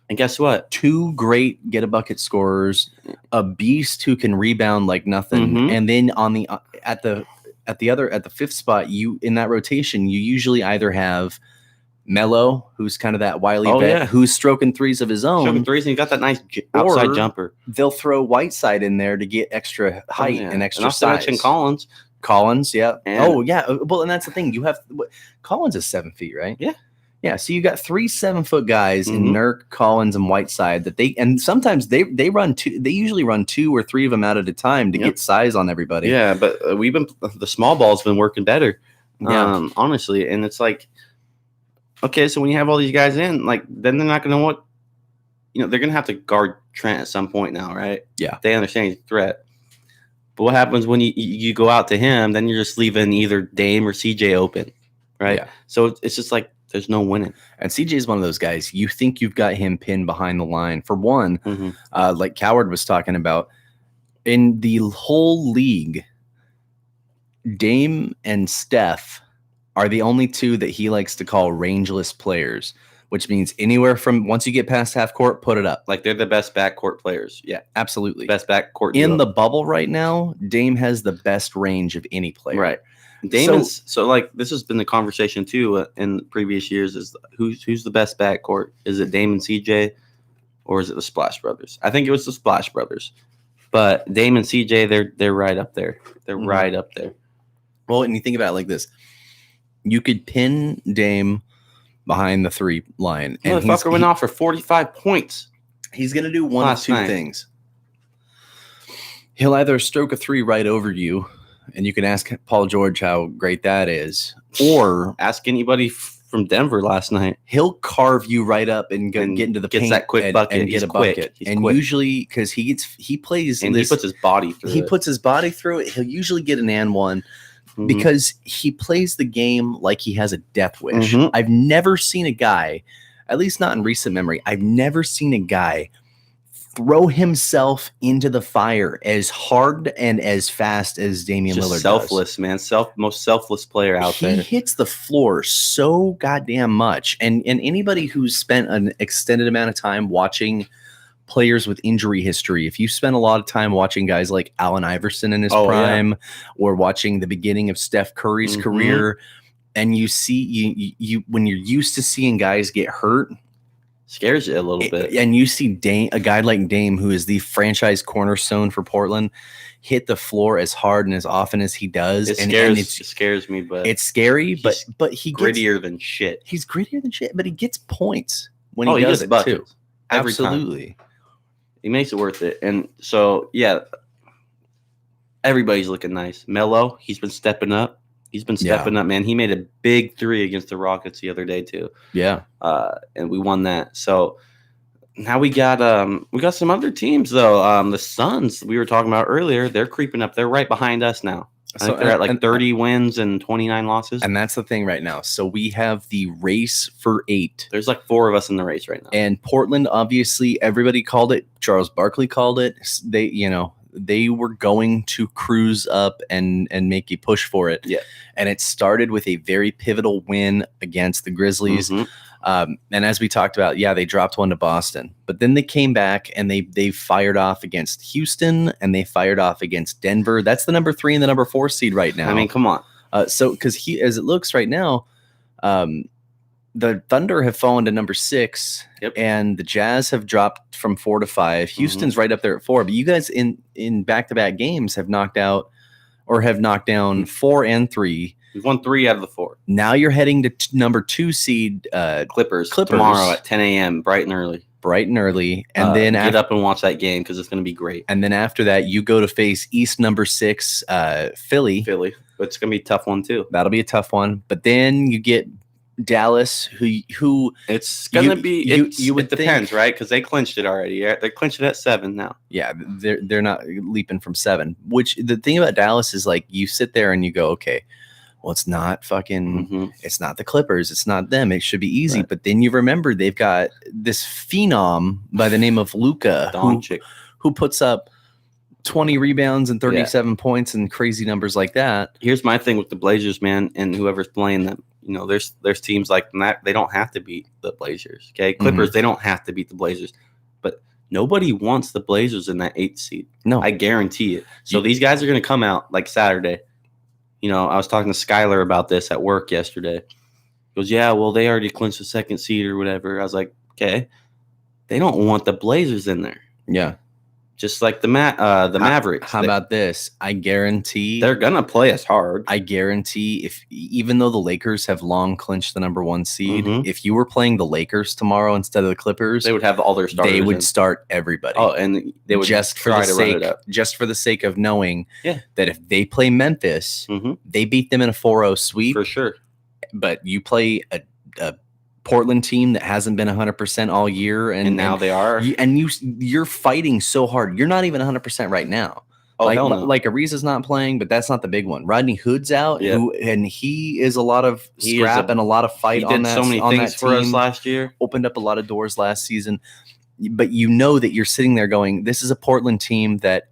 And guess what? 2 great get a bucket scorers, a beast who can rebound like nothing, and then on the at the 5th spot, you in that rotation, you usually either have Melo, who's kind of that wily vet, who's stroking threes of his own, and he got that nice outside jumper. They'll throw Whiteside in there to get extra height and extra size. And Collins, yeah. Well, and that's the thing. You have Collins is 7 feet, right? Yeah, so you got 3 7-foot guys in Nurk, Collins, and Whiteside and sometimes they run 2. They usually run 2 or 3 of them out at a time to get size on everybody. Yeah, but the small ball's been working better, honestly. And it's like, okay, so when you have all these guys in, like, then they're not going to they're going to have to guard Trent at some point now, right? Yeah, they understand he's a threat. But what happens when you go out to him? Then you're just leaving either Dame or CJ open, right? Yeah. So it's just like, there's no winning. And CJ is one of those guys, you think you've got him pinned behind the line. For one, like Coward was talking about, in the whole league, Dame and Steph are the only 2 that he likes to call rangeless players, which means anywhere from once you get past half court, put it up. Like, they're the best backcourt players. Yeah, absolutely. Best backcourt. In the bubble right now, Dame has the best range of any player. Right. Damon's so like this has been the conversation too in previous years is who's the best backcourt? Is it Dame and CJ or is it the Splash Brothers? I think it was the Splash Brothers, but Dame and CJ they're right up there. They're right up there. Well, and you think about it like this: you could pin Dame behind the 3 line, and Motherfucker went off for 45 points. He's gonna do one of 2 things. He'll either stroke a 3 right over you. And you can ask Paul George how great that is, or ask anybody from Denver last night. He'll carve you right up and get into the paint that quick bucket and get a bucket. And quick. Usually, because he plays, and he puts his body through it. He puts his body through it. He'll usually get an and one because he plays the game like he has a death wish. I've never seen a guy, at least not in recent memory, I've never seen a guy throw himself into the fire as hard and as fast as Damian Lillard selfless, does. Man. Most selfless player out there. He hits the floor so goddamn much. And anybody who's spent an extended amount of time watching players with injury history, if you spend a lot of time watching guys like Allen Iverson in his prime or watching the beginning of Steph Curry's career, and you see you when you're used to seeing guys get hurt, scares you a little bit. And you see a guy like Dame, who is the franchise cornerstone for Portland, hit the floor as hard and as often as he does. It scares me, but it's scary. But he grittier than shit. He's grittier than shit, but he gets points when he does it too. Absolutely, he makes it worth it. And so everybody's looking nice. Melo, he's been stepping up. Up, man. He made a big 3 against the Rockets the other day too. Yeah. And we won that. So now we got some other teams though. The Suns we were talking about earlier, they're creeping up. They're right behind us now. I think they're at like 30 wins and 29 losses. And that's the thing right now. So we have the race for 8. There's like 4 of us in the race right now. And Portland, obviously, everybody called it. Charles Barkley called it. They were going to cruise up and make a push for it. Yeah. And it started with a very pivotal win against the Grizzlies. And as we talked about, they dropped one to Boston. But then they came back and they fired off against Houston and they fired off against Denver. That's the number 3 and the number 4 seed right now. I mean, come on. So because as it looks right now, the Thunder have fallen to number 6, and the Jazz have dropped from 4 to 5. Houston's right up there at 4. But you guys in back-to-back games have knocked down 4 and 3. We've won 3 out of the 4. Now you're heading to number 2 seed Clippers tomorrow at 10 a.m. bright and early. And then get up and watch that game because it's going to be great. And then after that, you go to face East number 6 Philly. But it's going to be a tough one too. That'll be a tough one. But then you get Dallas, who it's gonna be. It depends, right? Because they clinched it already. They clinched it at 7 now. Yeah, they're not leaping from 7. Which the thing about Dallas is like you sit there and you go, okay, well, it's not fucking. It's not the Clippers. It's not them. It should be easy. Right. But then you remember they've got this phenom by the name of Luka, who puts up 20 rebounds and 37 points and crazy numbers like that. Here's my thing with the Blazers, man, and whoever's playing them. There's teams like that. They don't have to beat the Blazers. Okay, Clippers. They don't have to beat the Blazers, but nobody wants the Blazers in that 8th seed. No, I guarantee it. So these guys are going to come out like Saturday. I was talking to Skylar about this at work yesterday. He goes, "Yeah, well, they already clinched the 2nd seed or whatever." I was like, "Okay, they don't want the Blazers in there." Yeah. Just like the Mavericks. How about this? I guarantee they're gonna play us hard. I guarantee even though the Lakers have long clinched the number 1 seed, if you were playing the Lakers tomorrow instead of the Clippers, they would have all their starters. They would start everybody. Oh, and they would just for the sake of knowing that if they play Memphis, they beat them in a 4-0 sweep for sure. But you play a Portland team that hasn't been 100% all year, and now they are. You're fighting so hard. You're not even 100% right now. Oh, hell no. Like Ariza's not playing, but that's not the big one. Rodney Hood's out, and he is a lot of scrap and a lot of fight on that. He did so many things for us last year. Opened up a lot of doors last season. But you know that you're sitting there going, this is a Portland team that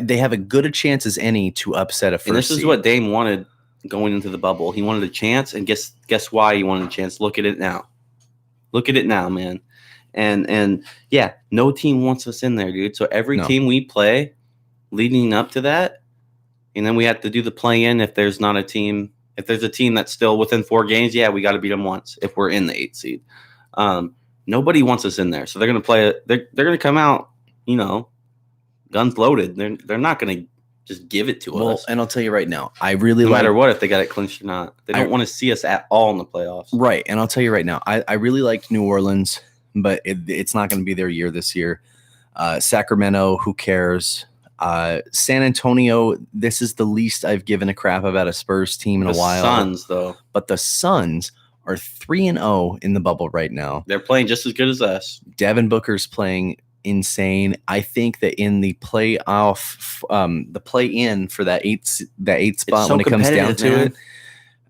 they have a good a chance as any to upset a first seed. And this is what Dame wanted going into the bubble. He wanted a chance, and guess why he wanted a chance? Look at it now. Look at it now, man. And no team wants us in there, dude. So every team we play leading up to that, and then we have to do the play-in if there's not a team. If there's a team that's still within 4 games, yeah, we got to beat them once if we're in the 8th seed. Nobody wants us in there, so they're going to play it. They're going to come out, guns loaded. They're not going to just give it to us. And I'll tell you right now, I really no matter what, if they got it clinched or not, they don't want to see us at all in the playoffs. Right, and I'll tell you right now, I really liked New Orleans, but it's not going to be their year this year. Sacramento, who cares? San Antonio, this is the least I've given a crap about a Spurs team in a while. The Suns, though. But the Suns are 3-0 in the bubble right now. They're playing just as good as us. Devin Booker's playing insane. I think that in the playoff, the play-in for that eight spot, when it comes down to it,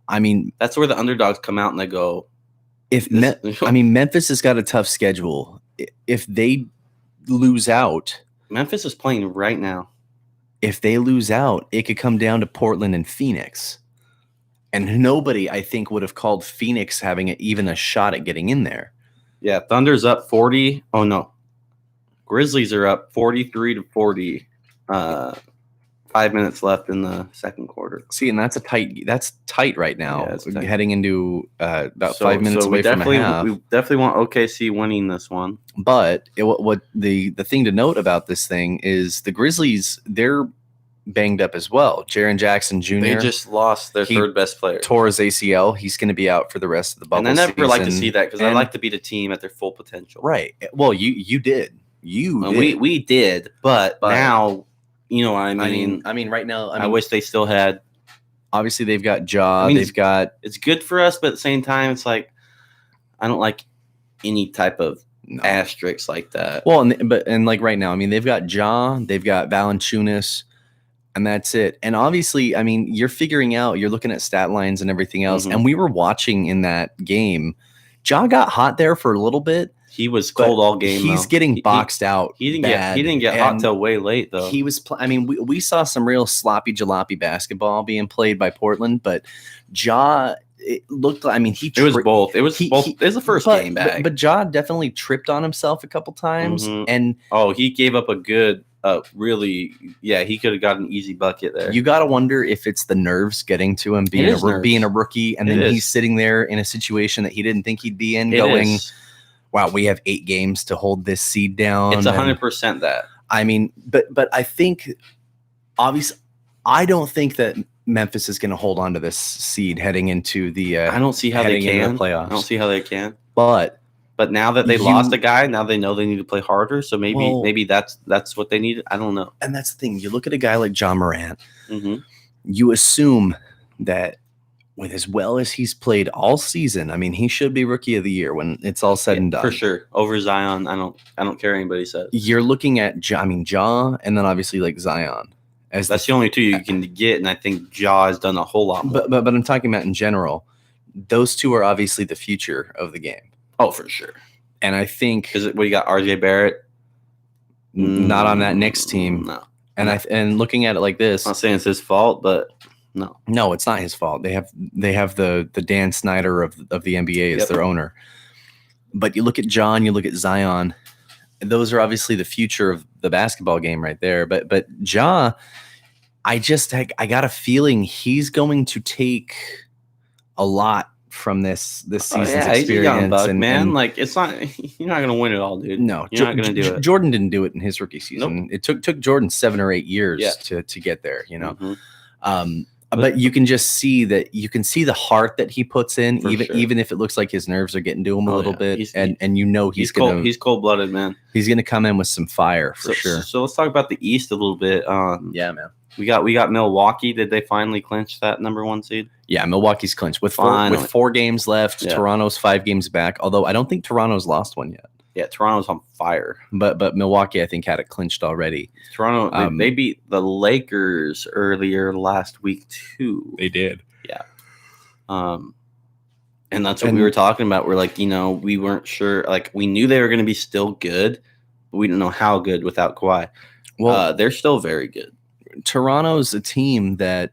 I mean, that's where the underdogs come out and they go. Memphis has got a tough schedule. If they lose out, Memphis is playing right now. If they lose out, it could come down to Portland and Phoenix. And nobody, I think, would have called Phoenix having even a shot at getting in there. Yeah, Thunder's up 40. Oh, no. Grizzlies are up 43-40. 5 minutes left in the second quarter. See, and that's tight right now. Yeah, tight. Heading into about 5 minutes away from a half. We definitely want OKC winning this one. But what the thing to note about this thing is the Grizzlies, they're banged up as well. Jaren Jackson Jr. They just lost their third best player. Tore his ACL. He's going to be out for the rest of the bubble. And I never season. like to see that because I like to beat a team at their full potential. Right. Well, you did. We did, but now, you know what I mean? I mean, right now, I wish they still had. Obviously, they've got Ja. It's good for us, but at the same time, it's like I don't like any type of asterisks like that. Well, and like right now, I mean, they've got Ja, they've got Valanciunas, and that's it. And obviously, I mean, you're looking at stat lines and everything else. And we were watching in that game. Ja got hot there for a little bit. He was cold all game. He's getting boxed out. He didn't get hot till way late though. He was. We saw some real sloppy jalopy basketball being played by Portland, but Ja. It looked. I mean, it was both. It was both. It was the first game back. But Ja definitely tripped on himself a couple times, and he gave up a good. He could have got an easy bucket there. You got to wonder if it's the nerves getting to him, being a rookie, and then he's sitting there in a situation that he didn't think he'd be in, going, "Wow, we have 8 games to hold this seed down." It's 100% that. I mean, but I think, obviously, I don't think that Memphis is going to hold on to this seed heading into the. I don't see how they can. Playoffs. I don't see how they can. But now that they lost a guy, now they know they need to play harder. So maybe that's what they need. I don't know. And that's the thing. You look at a guy like John Morant. You assume that with as well as he's played all season, I mean, he should be Rookie of the Year when it's all said and done. For sure. Over Zion, I don't care what anybody says. You're looking at Ja, and then obviously like Zion. That's the only 2 you can get, and I think Ja has done a whole lot more. But I'm talking about in general. Those 2 are obviously the future of the game. Oh, for sure. And I think you got RJ Barrett? Not on that Knicks team. No. And looking at it like this, I'm not saying it's his fault, but no, it's not his fault. They have the Dan Snyder of the NBA as their owner. But you look at John, you look at Zion. Those are obviously the future of the basketball game right there. But Ja, I got a feeling he's going to take a lot from this season's experience. He's a young buck, man. Like it's not, you're not gonna win it all, dude. No, you're not gonna do it. Jordan didn't do it in his rookie season. Nope. It took Jordan 7 or 8 years to get there. You know, but you can just see that. You can see the heart that he puts in, even if it looks like his nerves are getting to him a little bit. And you know he's cold blooded, man. He's gonna come in with some fire for sure. So let's talk about the East a little bit. Yeah, man. We got Milwaukee. Did they finally clinch that number 1 seed? Yeah, Milwaukee's clinched with 4 games left. Yeah. Toronto's 5 games back. Although I don't think Toronto's lost one yet. Yeah, Toronto's on fire. But Milwaukee, I think, had it clinched already. Toronto, they beat the Lakers earlier last week too. They did. Yeah. And that's what we were talking about. We're like, we weren't sure. Like, we knew they were going to be still good, but we didn't know how good without Kawhi. Well, they're still very good. Toronto's a team that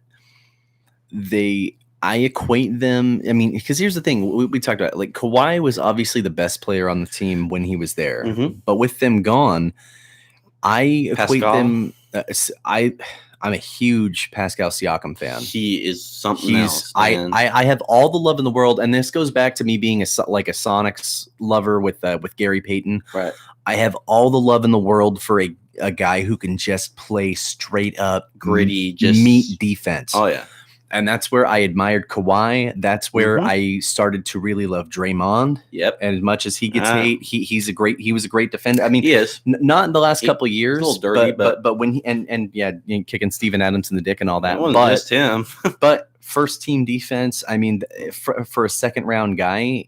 I equate them. I mean, because here's the thing we talked about. Like Kawhi was obviously the best player on the team when he was there, but with them gone, I equate them. I'm a huge Pascal Siakam fan. He is something else. I have all the love in the world, and this goes back to me being a Sonics lover with Gary Payton. Right. I have all the love in the world for a guy who can just play straight up gritty, just meat defense. Oh yeah. And that's where I admired Kawhi. That's where I started to really love Draymond. Yep. And as much as he gets hate, he was a great defender. I mean, he is not in the last couple of years, a little dirty, but when he and kicking Steven Adams in the dick and all that. It wasn't just him. But first team defense. I mean, for a second round guy,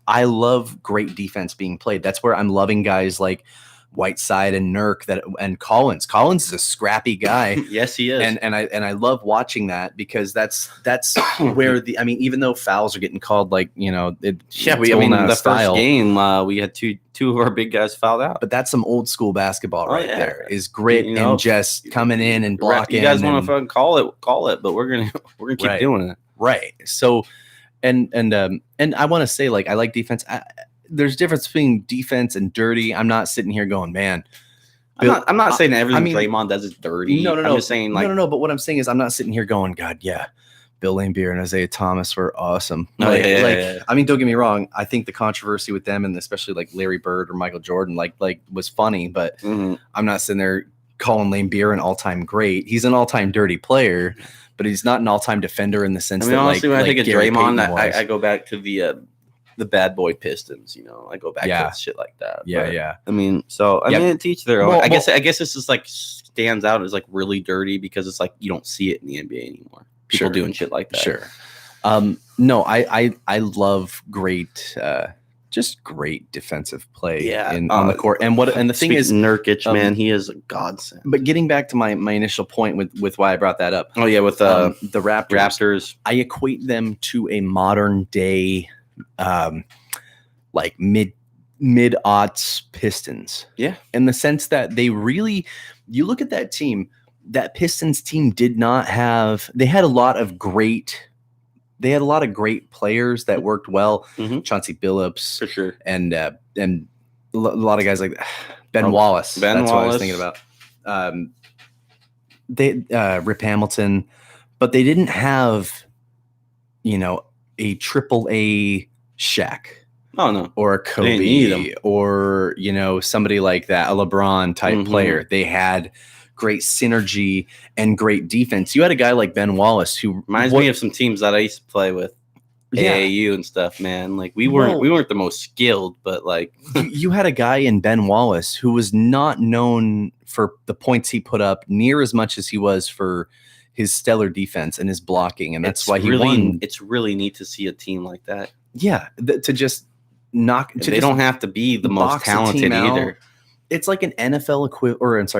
I love great defense being played. That's where I'm loving guys like Whiteside and Nurk and Collins. Collins is a scrappy guy. Yes, he is. And I love watching that because that's where even though fouls are getting called the first game we had two of our big guys fouled out. But that's some old school basketball there. Is grit and just coming in and blocking. You guys want to fucking call it, but we're gonna keep doing it. Right. So and I want to say I like defense. There's a difference between defense and dirty. I'm not sitting here going, man. I'm not saying everything Draymond does is dirty. No. I'm just saying no. But what I'm saying is, I'm not sitting here going, God, yeah, Bill Laimbeer and Isaiah Thomas were awesome. Yeah. I mean, don't get me wrong. I think the controversy with them, and especially like Larry Bird or Michael Jordan, was funny. But I'm not sitting there calling Laimbeer an all-time great. He's an all-time dirty player, but he's not an all-time defender in the sense that honestly, when I think of Gary Draymond, Payton I go back to the bad boy Pistons, I go back to shit like that. Yeah. I mean, to each their own. I guess this is stands out as really dirty because it's you don't see it in the NBA anymore. People doing shit like that. Sure. No, I love great, just great defensive play on the court. And the thing is, Nurkic, man, he is a godsend. But getting back to my initial point with why I brought that up. Oh yeah, with the Raptors, I equate them to a modern day mid-aughts Pistons. Yeah. In the sense that they really, you look at that team, that Pistons team they had a lot of great players that worked well. Chauncey Billups. For sure. And a lot of guys like Ben Wallace. That's what I was thinking about. Rip Hamilton, but they didn't have, a triple A Shaq. Oh no. Or a Kobe or, somebody like that, a LeBron type player. They had great synergy and great defense. You had a guy like Ben Wallace who reminds me of some teams that I used to play with. AAU and stuff, man. We weren't the most skilled, but you had a guy in Ben Wallace who was not known for the points he put up near as much as he was for his stellar defense and his blocking, and that's why he won. It's really neat to see a team like that. Yeah, to just knock. They don't have to be the most talented either. It's like an NFL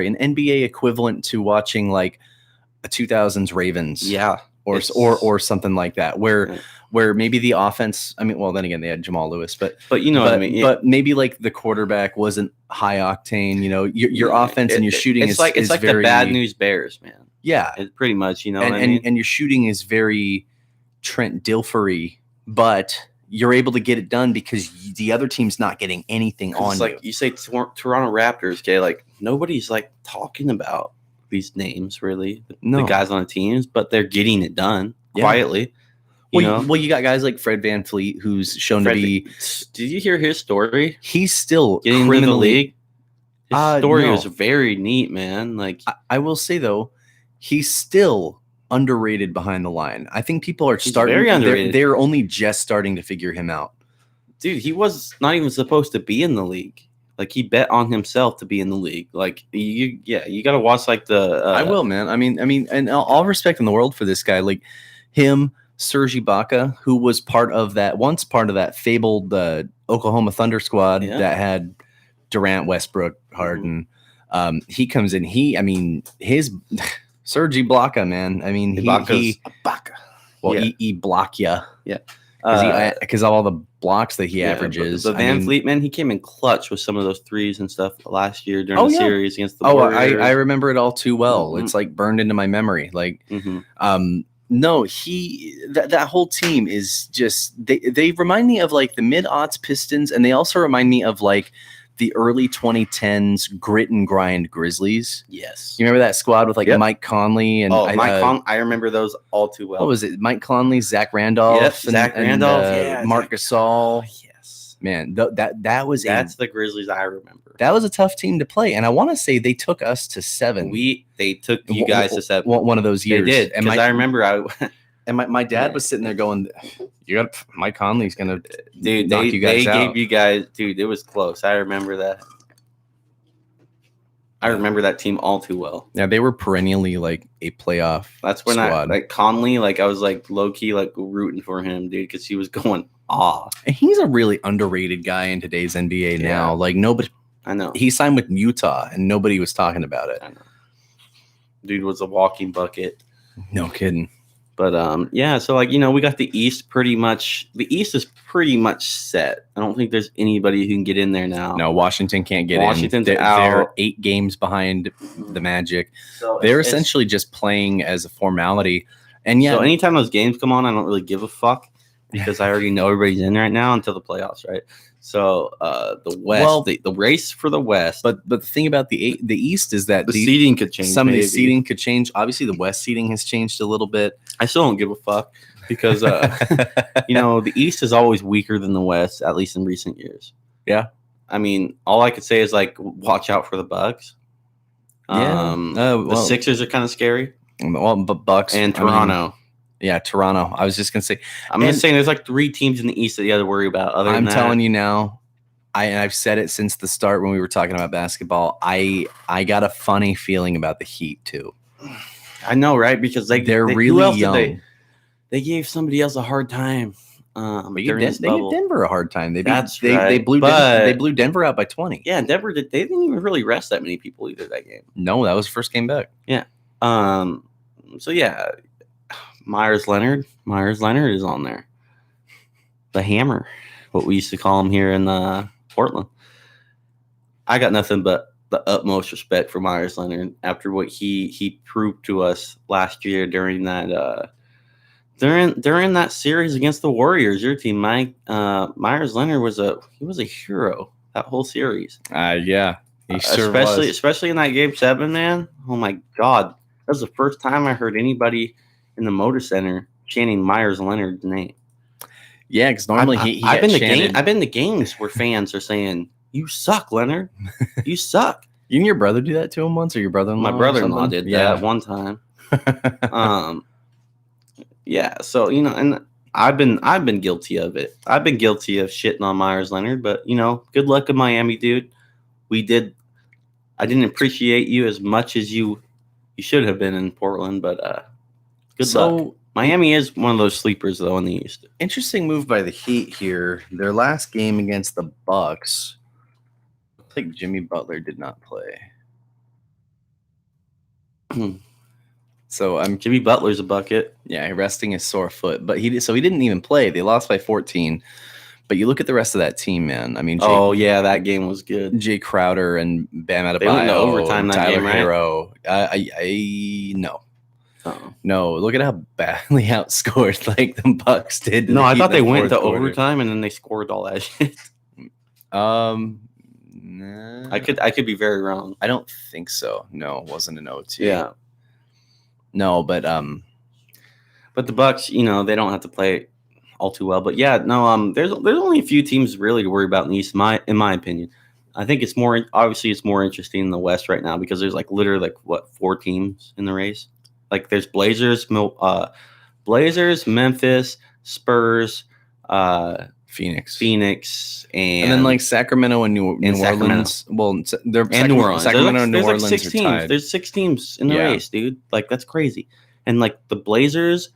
an NBA equivalent to watching a 2000s Ravens. Yeah, or something like that, where maybe the offense. I mean, well, then again, they had Jamal Lewis, but you know what I mean. Yeah. But maybe the quarterback wasn't high octane. Your offense and your shooting is very, the Bad News Bears, man. Yeah, it's pretty much, and your shooting is very Trent Dilfery, but you're able to get it done because the other team's not getting anything on you. You say Toronto Raptors, okay? Nobody's talking about these names really, the guys on the teams, but they're getting it done quietly. Well, you got guys like Fred VanVleet, who's shown to be. Did you hear his story? He's still getting into the league. His story was very neat, man. I will say though, he's still underrated behind the line. I think people are starting. Very underrated. They're only just starting to figure him out. Dude, he was not even supposed to be in the league. He bet on himself to be in the league. You got to watch the. I will, man. I mean, and all respect in the world for this guy, him, Serge Ibaka, who was part of that fabled Oklahoma Thunder squad that had Durant, Westbrook, Harden. He comes in. His Serge Ibaka, man. I mean, Ibaka. Well, he block ya. Yeah. Because of all the blocks that he averages. The VanVleet, man, he came in clutch with some of those threes and stuff last year during the series against the Warriors. I remember it all too well. It's burned into my memory. No, that whole team is just they remind me of the mid-aughts Pistons, and they also remind me of the early 2010s grit and grind Grizzlies. Yes. You remember that squad with like Yep. Mike Conley and I remember those all too well. what was it? Mike Conley, Zach Randolph, Yep, Zach Randolph, yeah, Marc Gasol. Yes. Man, that's the Grizzlies I remember. That was a tough team to play, and I want to say they took us to 7. They took you guys to 7 one of those years. They did, because I remember and my dad was sitting there going, "You got Mike Conley's gonna dude. knock you guys out." Gave you guys, dude. It was close. I remember that. I remember that team all too well. Yeah, they were perennially like a playoff. That's when squad. I Conley, like I was like low key like rooting for him, dude, because he was going off. And he's a really underrated guy in today's NBA now. Like nobody, I know. He signed with Utah, and nobody was talking about it. I know. Dude was a walking bucket. No kidding. But yeah, so like we got the East pretty much. The East is pretty much set. I don't think there's anybody who can get in there now. No, Washington can't get Washington's in. out. They're 8 games behind the Magic. So they're essentially just playing as a formality. And yeah, so anytime those games come on, I don't really give a fuck because I already know everybody's in right now until the playoffs, right? So the West, the race for the West. But the thing about the East is that the seeding could change. Some of the seeding could change. Obviously, the West seeding has changed a little bit. I still don't give a fuck because the East is always weaker than the West, at least in recent years. Yeah, I mean, all I could say is like watch out for the Bucks. Yeah, the Sixers are kind of scary. Well, but Bucks and Toronto. I mean, yeah, Toronto. I was just gonna say. I'm just saying, there's like 3 teams in the East that you got to worry about. I'm telling you now. I've said it since the start when we were talking about basketball. I got a funny feeling about the Heat too. I know, right? Because they're really young. They gave somebody else a hard time. They gave Denver a hard time. They blew Denver out by 20. Yeah, Denver they didn't even really rest that many people either that game. No, that was the first game back. Yeah. So yeah, Myers Leonard is on there. The Hammer, what we used to call him here in Portland. I got nothing but the utmost respect for Myers Leonard after what he proved to us last year during that during that series against the Warriors. Your team, Mike. Myers Leonard was a hero that whole series. Yeah, he sure was. Especially in that game 7, man. Oh my God, that was the first time I heard anybody in the Motor Center chanting Myers Leonard's name. Yeah, because normally I've been to games where fans are saying, "You suck, Leonard. You suck." You and your brother do that to him once, or your brother-in-law? My brother-in-law did that one time. Yeah. So and I've been guilty of it. I've been guilty of shitting on Myers Leonard, but good luck in Miami, dude. I didn't appreciate you as much as you should have been in Portland, but good luck. Miami is one of those sleepers, though, in the East. Interesting move by the Heat here. Their last game against the Bucks, I think Jimmy Butler did not play. So Jimmy Butler's a bucket. Yeah, resting his sore foot, but he didn't even play. They lost by 14. But you look at the rest of that team, man. I mean, that game was good. Jay Crowder and Bam Adebayo. They went to overtime that Tyler game, right? Hero. No. Uh-oh. No, look at how badly outscored like the Bucks did. No, I thought they went to overtime and then they scored all that shit. Nah. I could be very wrong. I don't think so. No, it wasn't an OT. Yeah. No, but the Bucks, they don't have to play all too well. But yeah, no, there's only a few teams really to worry about in the East, in my opinion. I think it's more interesting in the West right now because there's like literally 4 teams in the race. Like there's Blazers, Memphis, Spurs, Phoenix, and then like Sacramento and New Orleans. Well, they're New Orleans. Sacramento and New Orleans like 6 are teams. tied. There's 6 teams in the race, dude. Like that's crazy. And like the Blazers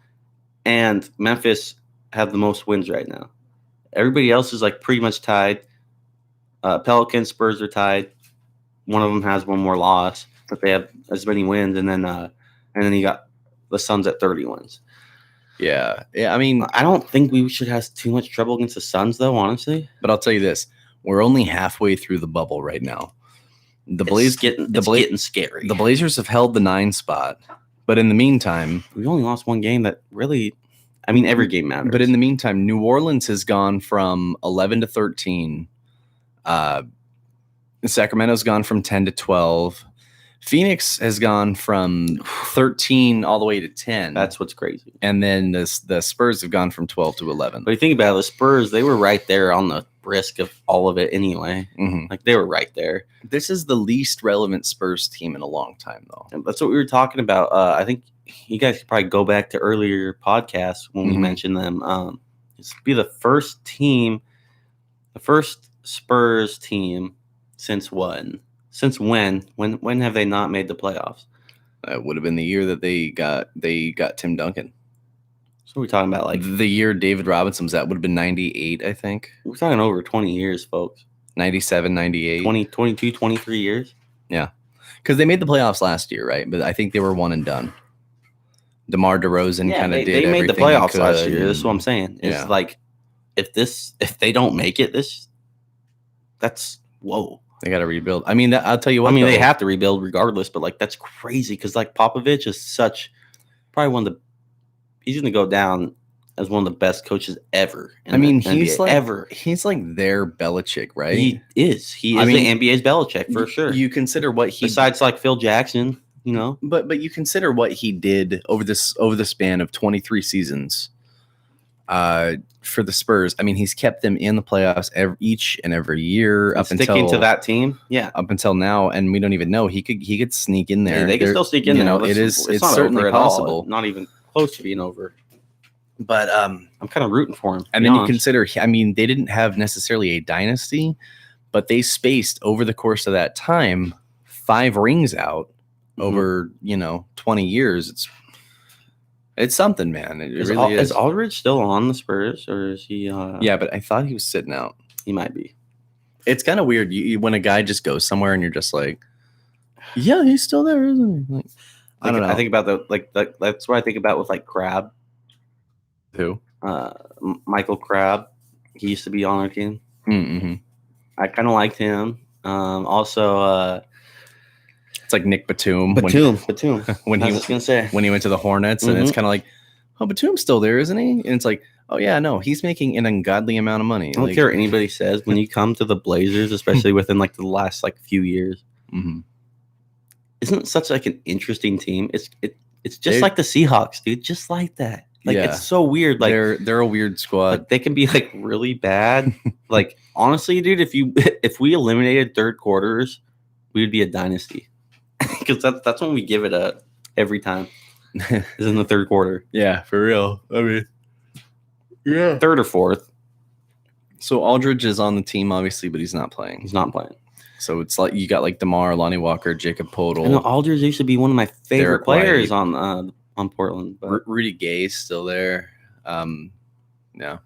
and Memphis have the most wins right now. Everybody else is like pretty much tied. Pelicans, Spurs are tied. One of them has one more loss, but they have as many wins. And then you got the Suns at 30 wins. Yeah. I mean, I don't think we should have too much trouble against the Suns, though, honestly. But I'll tell you this: we're only halfway through the bubble right now. It's getting scary. The Blazers have held the 9 spot, but in the meantime, we've only lost one game. That really, I mean, every game matters. But in the meantime, New Orleans has gone from 11 to 13. Sacramento's gone from 10 to 12. Phoenix has gone from 13 all the way to 10. That's what's crazy. And then the Spurs have gone from 12 to 11. But you think about it, the Spurs, they were right there on the risk of all of it anyway. Mm-hmm. Like, they were right there. This is the least relevant Spurs team in a long time, though. And that's what we were talking about. I think you guys could probably go back to earlier podcasts when we mentioned them. It's be the first Spurs team since when? Since when? When have they not made the playoffs? That would have been the year that they got Tim Duncan. So we're talking about like the year David Robinson was at would have been 98, I think. We're talking over 20 years, folks. 97, 98. 20, 22, 23 years. Yeah. Because they made the playoffs last year, right? But I think they were one and done. DeMar DeRozan kind of did. They made the playoffs last year. That's what I'm saying. It's yeah. like if they don't make it, that's whoa. They got to rebuild. I mean, I'll tell you what. I mean, they have to rebuild regardless, but like that's crazy because like Popovich is probably one of the. He's going to go down as one of the best coaches ever. He's like their Belichick, right? He is. He is the NBA's Belichick for sure. You consider what he besides like Phil Jackson, you know. But you consider what he did over the span of 23 seasons. For the Spurs, I mean, he's kept them in the playoffs each and every year up sticking to that team. Yeah, up until now, and we don't even know he could sneak in there. Yeah, they can still sneak in there. You know, it's certainly possible. Not even close to being over. But I'm kind of rooting for him. And then you consider, I mean, they didn't have necessarily a dynasty, but they spaced over the course of that time 5 rings out over 20 years. It's something, man. It really is. Is Aldridge still on the Spurs, or is he? Yeah, but I thought he was sitting out. He might be. It's kind of weird when a guy just goes somewhere and you're just like, yeah, he's still there, isn't he? Like, I don't know. I think about that's what I think about with like Crabbe. Who? Michael Crabbe. He used to be on our team. Mm-hmm. I kind of liked him. Also. It's like Nick Batum. Batum. When he went to the Hornets, and it's kind of like, oh, Batum's still there, isn't he? And it's like, oh yeah, no, he's making an ungodly amount of money. I don't care what anybody says. When you come to the Blazers, especially within like the last like few years, isn't it such like an interesting team? It's just like the Seahawks, dude. Just like that. Like it's so weird. Like they're a weird squad. Like, they can be like really bad. Like honestly, dude, if we eliminated third quarters, we would be a dynasty. Because that's when we give it up every time. Is in the third quarter. Yeah, for real. I mean, yeah, third or fourth. So Aldridge is on the team, obviously, but he's not playing. So it's like you got like DeMar, Lonnie Walker, Jacob Poeltl. And Aldridge used to be one of my favorite players on Portland. But Rudy Gay's still there. Yeah,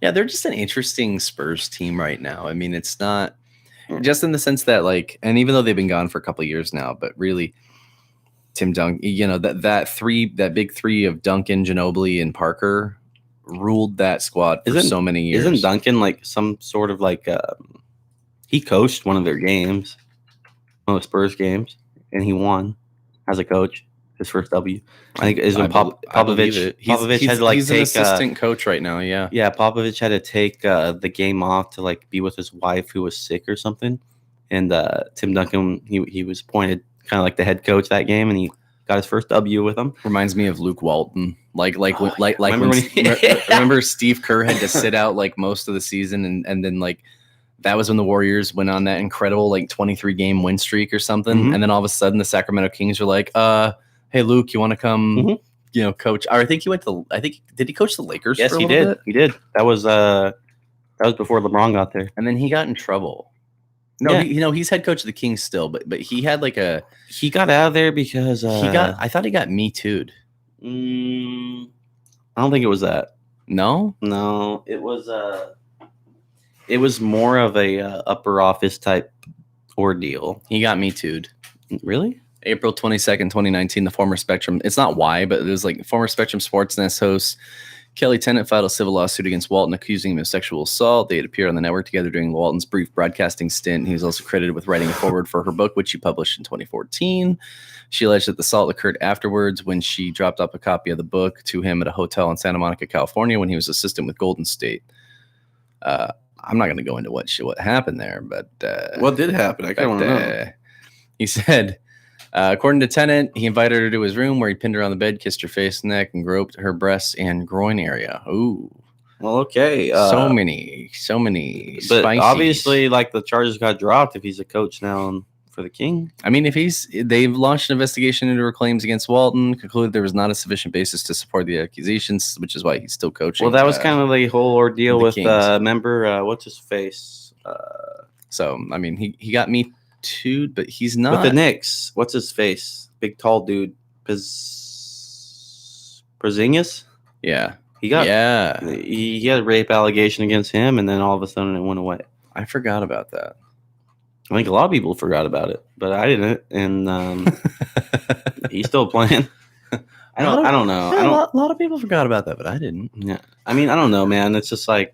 they're just an interesting Spurs team right now. I mean, it's not. Just in the sense that, like, and even though they've been gone for a couple of years now, but really, Tim Duncan, that big three of Duncan, Ginobili, and Parker ruled that squad for so many years. Isn't Duncan like some sort of like he coached one of their games, one of the Spurs games, and he won as a coach. His first W, I think, is when Popovich. Popovich had to like he's take an assistant coach right now. Yeah, Popovich had to take the game off to like be with his wife who was sick or something, and Tim Duncan he was appointed kind of like the head coach that game, and he got his first W with him. Reminds me of Luke Walton. Remember Steve Kerr had to sit out like most of the season, and then like that was when the Warriors went on that incredible like 23 game win streak or something, and then all of a sudden the Sacramento Kings were like, hey Luke, you want to come, coach? Or I think he went to. Did he coach the Lakers? Yes, for a he little did. bit? He did. That was before LeBron got there, and then he got in trouble. No, he's head coach of the Kings still, but he had like he got out of there because I thought he got Me Too'd. I don't think it was that. No, it was more of a upper office type ordeal. He got Me Too'd. Really? April 22nd, 2019, the former Spectrum, it's not why, but it was like former Spectrum Sportsnest host Kelly Tennant filed a civil lawsuit against Walton accusing him of sexual assault. They had appeared on the network together during Walton's brief broadcasting stint. He was also credited with writing a foreword for her book, which she published in 2014. She alleged that the assault occurred afterwards when she dropped off a copy of the book to him at a hotel in Santa Monica, California, when he was assistant with Golden State. I'm not going to go into what happened there, but what did happen? I kind of want to know. He said, according to Tennant, he invited her to his room where he pinned her on the bed, kissed her face, neck, and groped her breasts and groin area. Ooh. Well, okay. So many. But spices. obviously, like, the charges got dropped if he's a coach now for the King. I mean, they've launched an investigation into her claims against Walton, concluded there was not a sufficient basis to support the accusations, which is why he's still coaching. Well, that was kind of the whole ordeal with, remember, what's his face? So, I mean, he got me too, but he's not. With the Knicks. What's his face? Big, tall dude. Porzingis? Yeah. He had a rape allegation against him, and then all of a sudden it went away. I forgot about that. I think a lot of people forgot about it, but I didn't, and he's still playing. I don't know. A lot of people forgot about that, but I didn't. Yeah, I mean, I don't know, man. It's just like,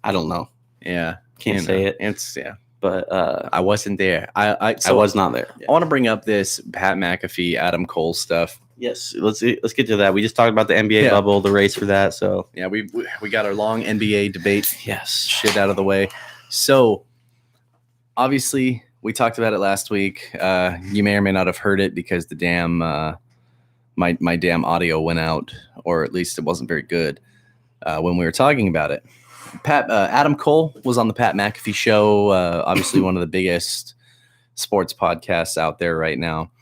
I don't know. Yeah, can't say it. It's but I wasn't there. I was not there. I want to bring up this Pat McAfee, Adam Cole stuff. Yes, let's get to that. We just talked about the NBA bubble, the race for that. So yeah, we got our long NBA debate. Shit out of the way. So obviously, we talked about it last week. You may or may not have heard it because the damn my damn audio went out, or at least it wasn't very good when we were talking about it. Adam Cole was on the Pat McAfee show. Obviously, one of the biggest sports podcasts out there right now.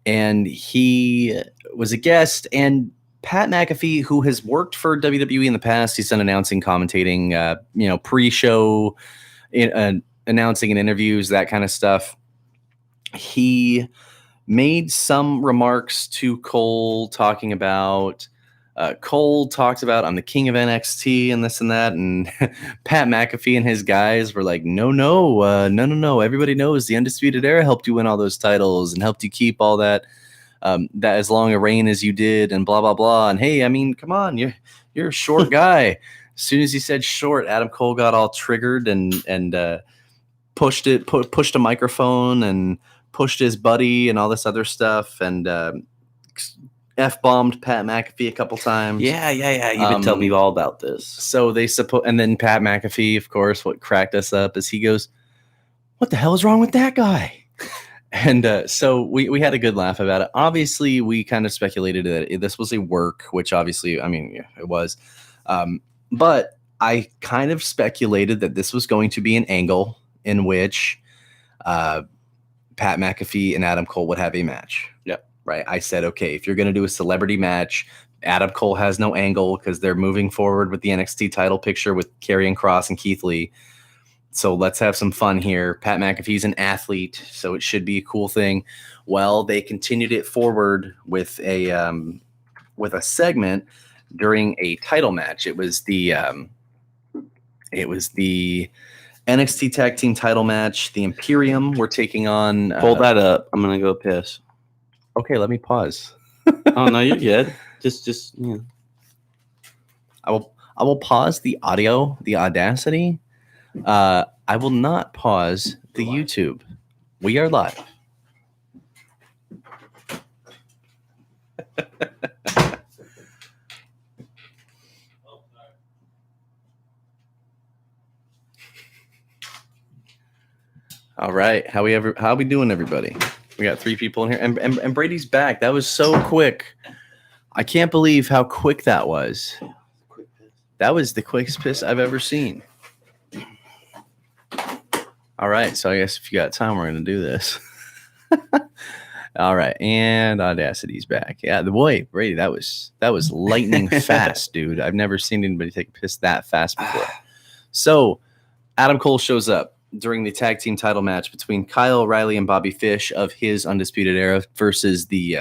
And he was a guest, and Pat McAfee, who has worked for WWE in the past, he's done announcing, commentating, pre-show, announcing in interviews, that kind of stuff. He made some remarks to Cole talking about, Cole talked about, I'm the king of NXT and this and that. And Pat McAfee and his guys were like, no. Everybody knows the Undisputed Era helped you win all those titles and helped you keep all that as long a reign as you did, and blah, blah, blah. And hey, I mean, come on, you're a short guy. As soon as he said short, Adam Cole got all triggered and pushed a microphone and pushed his buddy and all this other stuff, and F-bombed Pat McAfee a couple times. Yeah. You've been telling me all about this. So and then Pat McAfee, of course, what cracked us up is he goes, "What the hell is wrong with that guy?" And so we had a good laugh about it. Obviously, we kind of speculated that this was a work, which obviously, I mean, it was. But I kind of speculated that this was going to be an angle in which Pat McAfee and Adam Cole would have a match. Yeah. Right. I said, okay, if you're going to do a celebrity match, Adam Cole has no angle because they're moving forward with the NXT title picture with Karrion Kross and Keith Lee. So let's have some fun here. Pat McAfee's an athlete, so it should be a cool thing. Well, they continued it forward with a segment during a title match. It was the NXT Tag Team title match. The Imperium were taking on. Pull that up. I'm gonna go piss. Okay, let me pause. Oh no, you're good. Just yeah. I will pause the audio, the Audacity. I will not pause the YouTube. We are live. All right, how we doing, everybody? We got 3 people in here, and Brady's back. That was so quick. I can't believe how quick that was. That was the quickest piss I've ever seen. All right, so I guess if you got time, we're going to do this. All right, and Audacity's back. Yeah, the boy, Brady, that was lightning fast, dude. I've never seen anybody take a piss that fast before. So Adam Cole shows up during the tag team title match between Kyle O'Reilly and Bobby Fish of his Undisputed Era versus the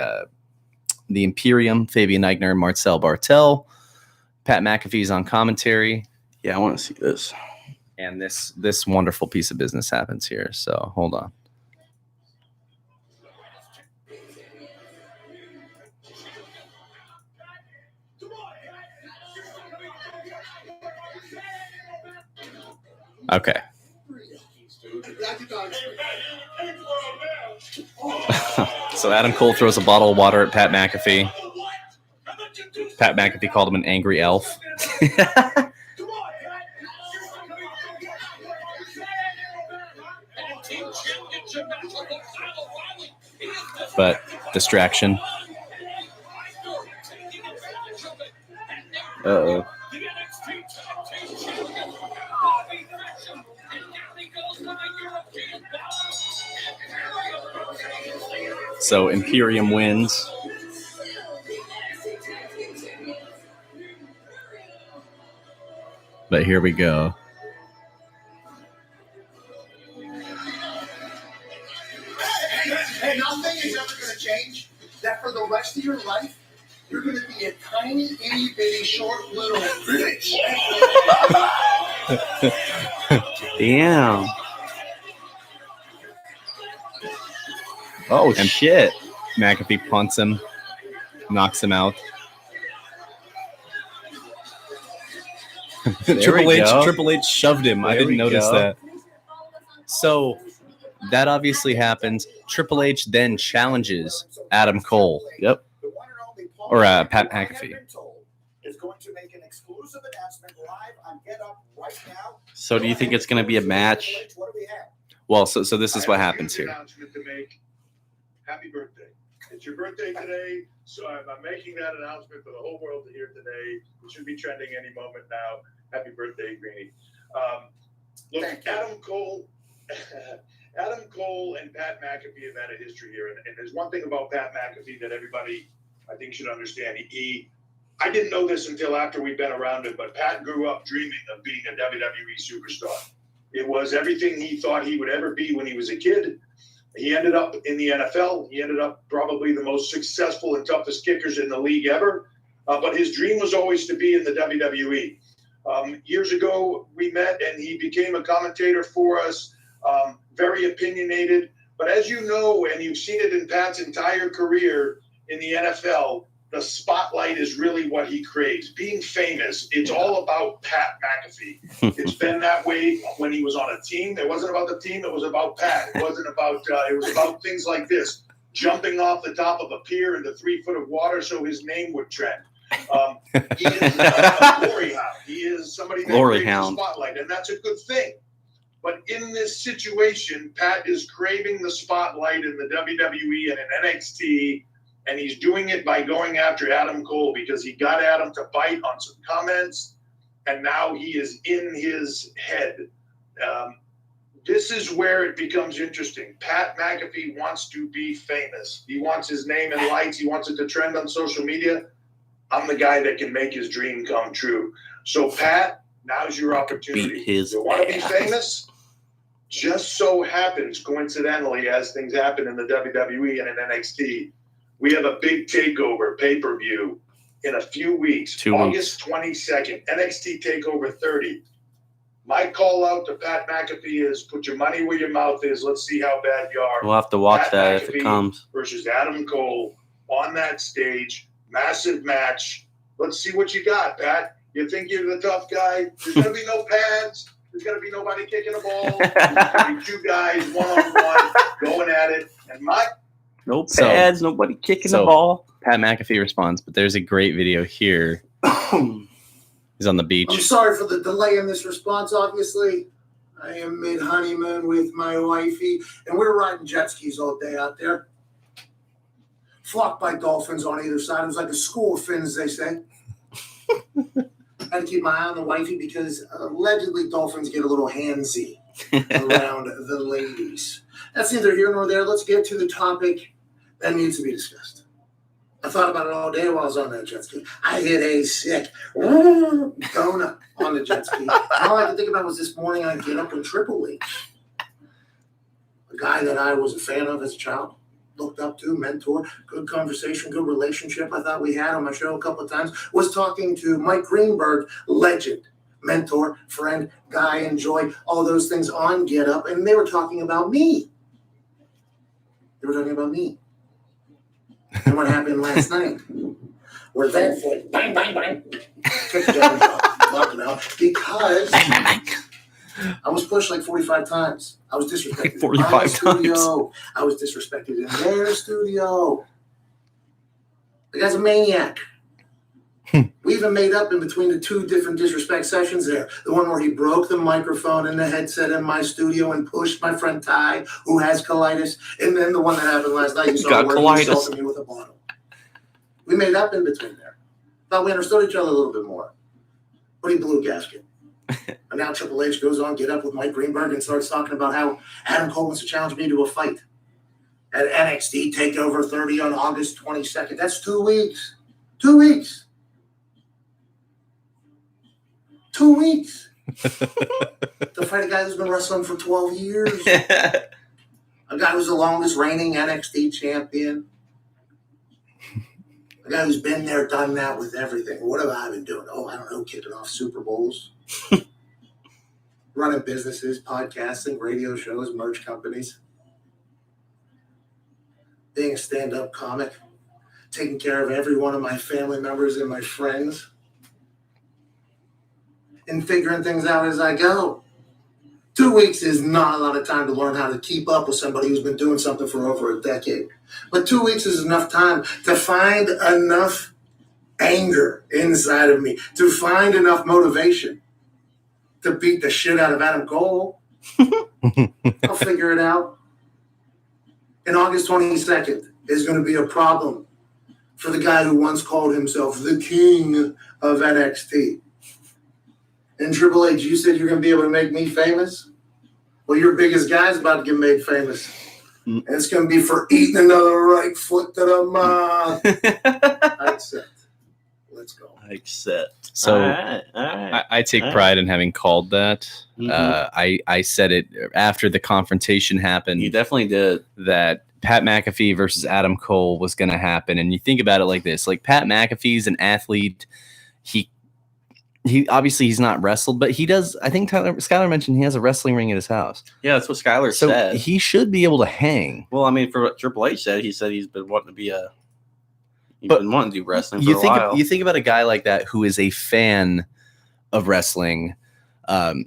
Imperium, Fabian Eichner and Marcel Bartel. Pat McAfee's on commentary. Yeah, I want to see this. And this wonderful piece of business happens here. So hold on. Okay. So Adam Cole throws a bottle of water at Pat McAfee. Pat McAfee called him an angry elf. but distraction. Uh-oh. So Imperium wins. But here we go. Hey, nothing is ever going to change. That for the rest of your life, you're going to be a tiny, itty bitty, short little bitch. Damn. Oh, And shit. McAfee punts him, knocks him out. Triple H shoved him. I didn't notice that. So that obviously happens. Triple H then challenges Adam Cole. Yep. Or Pat McAfee. Is going to make an exclusive announcement live on Get Up right now. So do you think it's going to be a match? What do we have? Well, so this is what happens here. Happy birthday. It's your birthday today, so I'm making that announcement for the whole world to hear today. It should be trending any moment now. Happy birthday, Greenie. Look, Adam Cole and Pat McAfee have had a history here. And there's one thing about Pat McAfee that everybody, I think, should understand. I didn't know this until after we'd been around him, but Pat grew up dreaming of being a WWE superstar. It was everything he thought he would ever be when he was a kid. He ended up in the NFL. He ended up probably the most successful and toughest kickers in the league ever. But his dream was always to be in the WWE. Years ago, we met, and he became a commentator for us, very opinionated. But as you know, and you've seen it in Pat's entire career in the NFL, the spotlight is really what he craves. Being famous, it's all about Pat McAfee. It's been that way when he was on a team. It wasn't about the team. It was about Pat. It wasn't about, it was about things like this, jumping off the top of a pier into 3 foot of water so his name would trend. He is a glory hound. He is somebody that craves the spotlight, and that's a good thing. But in this situation, Pat is craving the spotlight in the WWE and in NXT, and he's doing it by going after Adam Cole because he got Adam to bite on some comments, and now he is in his head. This is where it becomes interesting. Pat McAfee wants to be famous. He wants his name in lights. He wants it to trend on social media. I'm the guy that can make his dream come true. So, Pat, now's your opportunity. You want to be famous? Just so happens, coincidentally, as things happen in the WWE and in NXT, we have a big takeover pay-per-view in a few weeks. August 22nd, NXT TakeOver 30. My call out to Pat McAfee is put your money where your mouth is. Let's see how bad you are. We'll have to watch Pat that McAfee if it comes. versus Adam Cole on that stage. Massive match. Let's see what you got, Pat. You think you're the tough guy? There's going to be no pads. There's going to be nobody kicking the ball. There's going to be 2 guys one-on-one going at it. And no pads, nobody kicking the ball. Pat McAfee responds, but there's a great video here. He's on the beach. I'm sorry for the delay in this response, obviously. I am mid-honeymoon with my wifey, and we're riding jet skis all day out there. Flocked by dolphins on either side. It was like a school of fins, they say. Had to keep my eye on the wifey because allegedly dolphins get a little handsy around the ladies. That's neither here nor there. Let's get to the topic that needs to be discussed. I thought about it all day while I was on that jet ski. I hit a sick donut on the jet ski. All I could think about was this morning I get up in Triple H. A guy that I was a fan of as a child, looked up to, mentor, good conversation, good relationship I thought we had on my show a couple of times, was talking to Mike Greenberg, legend, mentor, friend, guy, enjoy, all those things on Get Up, and they were talking about me. They were talking about me. And what happened last night? Where that foot, bang, bang, bang, kicked down, because I was pushed like 45 times. I was disrespected 45 in my studio. I was disrespected in their studio. The guy's a maniac. We even made up in between the 2 different disrespect sessions there. The one where he broke the microphone and the headset in my studio and pushed my friend Ty, who has colitis, and then the one that happened last night. You saw Got where colitis. he assaulted me with a bottle. We made up in between there. Thought we understood each other a little bit more. But he blew a gasket. And now Triple H goes on, get up with Mike Greenberg and starts talking about how Adam Cole wants to challenge me to a fight at NXT TakeOver 30 on August 22nd. That's 2 weeks. 2 weeks. 2 weeks. To fight a guy who's been wrestling for 12 years. A guy who's the longest reigning NXT champion. A guy who's been there, done that with everything. What have I been doing? Oh, I don't know, kicking off Super Bowls. Running businesses, podcasting, radio shows, merch companies. Being a stand-up comic. Taking care of every one of my family members and my friends. And figuring things out as I go. 2 weeks is not a lot of time to learn how to keep up with somebody who's been doing something for over a decade. But 2 weeks is enough time to find enough anger inside of me, to find enough motivation to beat the shit out of Adam Cole. I'll figure it out. And August 22nd is going to be a problem for the guy who once called himself the king of NXT. And Triple H, you said you're going to be able to make me famous? Well, your biggest guy's about to get made famous. And it's going to be for eating another right foot to the mouth. I accept. Let's go. I accept. So all right. I take All right. pride in having called that. Mhm. I said it after the confrontation happened. You definitely did. That Pat McAfee versus Adam Cole was going to happen. And you think about it like this, like Pat McAfee's an athlete. He obviously he's not wrestled, but he does. I think Skylar mentioned he has a wrestling ring at his house. Yeah, that's what Skylar So said. he should be able to hang. Well, I mean, for what Triple H said, he said he's been wanting to be But been wanting to do wrestling for a while. You think about a guy like that who is a fan of wrestling.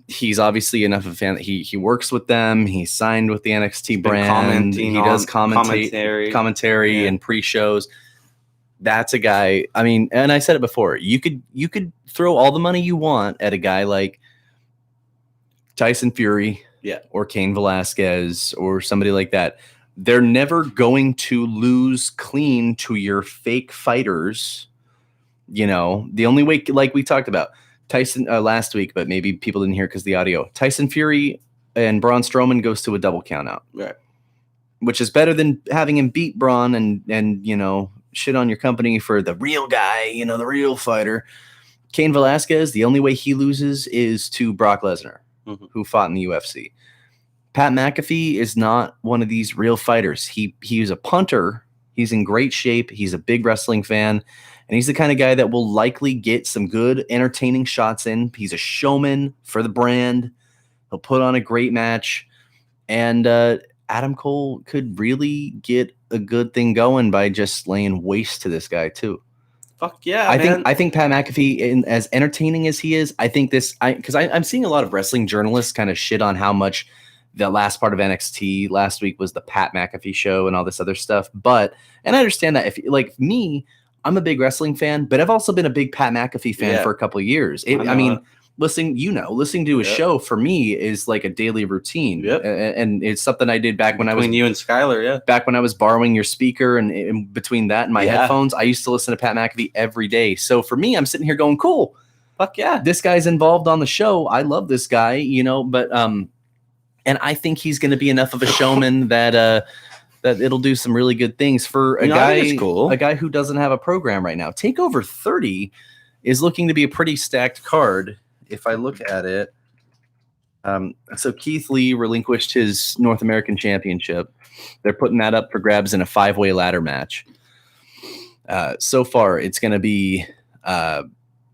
He's obviously enough of a fan that he works with them. He's signed with the NXT brand. He does commentary Yeah. and pre-shows. That's a guy. I mean, and I said it before. You could throw all the money you want at a guy like Tyson Fury, or Cain Velasquez, or somebody like that. They're never going to lose clean to your fake fighters. You know, the only way, like we talked about Tyson last week, but maybe people didn't hear because the audio. Tyson Fury and Braun Strowman goes to a double count out, Right. which is better than having him beat Braun and you know, shit on your company for the real guy, you know, the real fighter. Cain Velasquez, the only way he loses is to Brock Lesnar, who fought in the UFC. Pat McAfee is not one of these real fighters. He's a punter. He's in great shape. He's a big wrestling fan. And he's the kind of guy that will likely get some good, entertaining shots in. He's a showman for the brand. He'll put on a great match. And Adam Cole could really get a good thing going by just laying waste to this guy, too. Fuck yeah, I think Pat McAfee, as entertaining as he is, I think because I'm seeing a lot of wrestling journalists kind of shit on how much the last part of NXT last week was the Pat McAfee show and all this other stuff. And I understand that if like me, I'm a big wrestling fan, but I've also been a big Pat McAfee fan for a couple of years. I mean, listening to a show for me is like a daily routine. And it's something I did back when I was you and Skylar, back when I was borrowing your speaker and in between that and my headphones, I used to listen to Pat McAfee every day. So for me, I'm sitting here going, cool. Fuck yeah. This guy's involved on the show. I love this guy, you know, but, and I think he's going to be enough of a showman that it'll do some really good things for a guy who doesn't have a program right now. TakeOver 30 is looking to be a pretty stacked card. If I look at it, so Keith Lee relinquished his North American Championship. They're putting that up for grabs in a 5-way ladder match. So far, it's going to be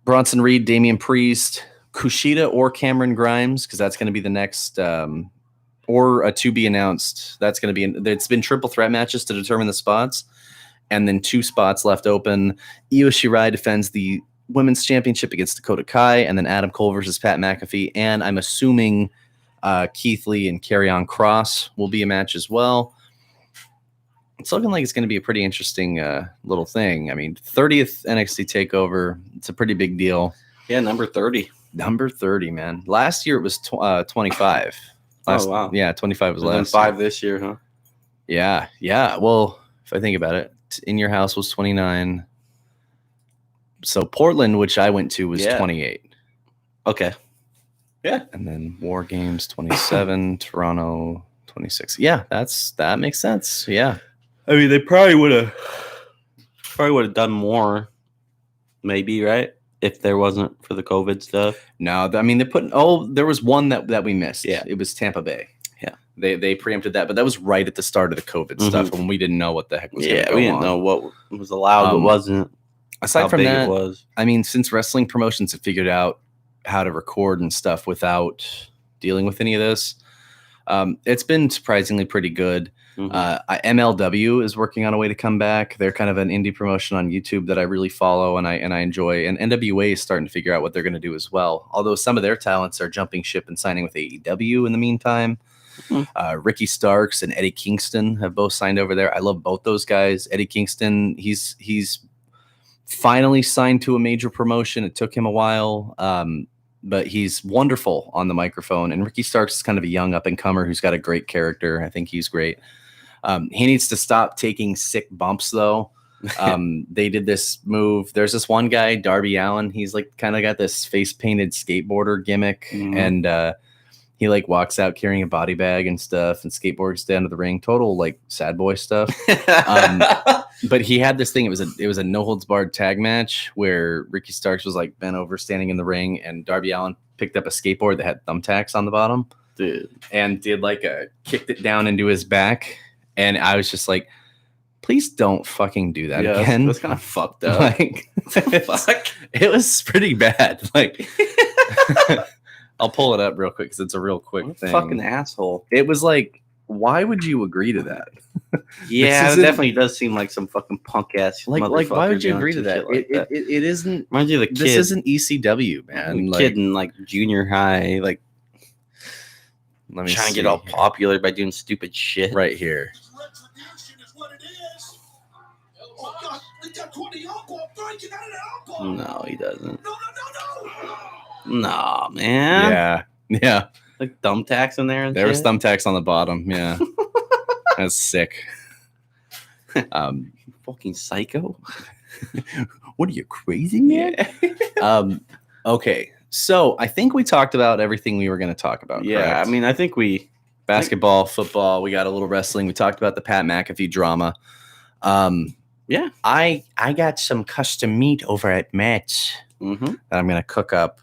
Bronson Reed, Damian Priest, Kushida, or Cameron Grimes, because that's going to be the next, or a to be announced. That's going to be. It's been triple threat matches to determine the spots, and then 2 spots left open. Io Shirai defends the Women's Championship against Dakota Kai, and then Adam Cole versus Pat McAfee. And I'm assuming Keith Lee and Karrion Kross will be a match as well. it's looking like it's going to be a pretty interesting little thing. I mean, 30th NXT Takeover. It's a pretty big deal. Yeah, number 30. Number 30, man. Last year it was 25. Oh, wow. Yeah, 25 was last 5 year. this year, huh? Yeah, yeah. Well, if I think about it, In Your House was 29. So Portland, which I went to, was 28. Okay. Yeah. And then War Games 27, Toronto 26. Yeah, that makes sense. Yeah. I mean, they probably would have done more, maybe, right? If there wasn't for the COVID stuff. No, I mean, there was one that we missed. Yeah. It was Tampa Bay. Yeah. They preempted that, but that was right at the start of the COVID stuff when we didn't know what the heck was going to go on. We didn't know what was allowed, what wasn't. Aside from that, it was. I mean, since wrestling promotions have figured out how to record and stuff without dealing with any of this, it's been surprisingly pretty good. MLW is working on a way to come back. They're kind of an indie promotion on YouTube that I really follow and I enjoy. And NWA is starting to figure out what they're going to do as well. Although some of their talents are jumping ship and signing with AEW in the meantime. Ricky Starks and Eddie Kingston have both signed over there. I love both those guys. Eddie Kingston, he's finally signed to a major promotion. It took him a while. But he's wonderful on the microphone. And Ricky Starks is kind of a young up-and-comer who's got a great character. I think he's great. He needs to stop taking sick bumps, though. They did this move. There's this one guy, Darby Allin. He's like kind of got this face-painted skateboarder gimmick. And he like walks out carrying a body bag and stuff and skateboards down to the ring. Total like sad boy stuff. But he had this thing. It was a no holds barred tag match where Ricky Starks was like bent over, standing in the ring, and Darby Allin picked up a skateboard that had thumbtacks on the bottom, and did like kicked it down into his back. And I was just like, please don't fucking do that again. That's kind of fucked up. Like, it was pretty bad. Like, I'll pull it up real quick because it's a real quick thing. Fucking asshole. It was like, why would you agree to that? Yeah, it definitely does seem like some fucking punk ass. Like why would you agree to that? It isn't. Reminds you of the kid. This isn't ECW, man. Kid in like junior high, like trying to get all popular by doing stupid shit. Right here. No, he doesn't. No, man. Yeah. Like thumbtacks in there. And there was thumbtacks on the bottom. Yeah, that's sick. Fucking psycho. What are you, crazy, man? Okay, so I think we talked about everything we were going to talk about. Yeah, correct? I mean, I think basketball, football. We got a little wrestling. We talked about the Pat McAfee drama. Yeah, I got some custom meat over at Matt's that I'm going to cook up.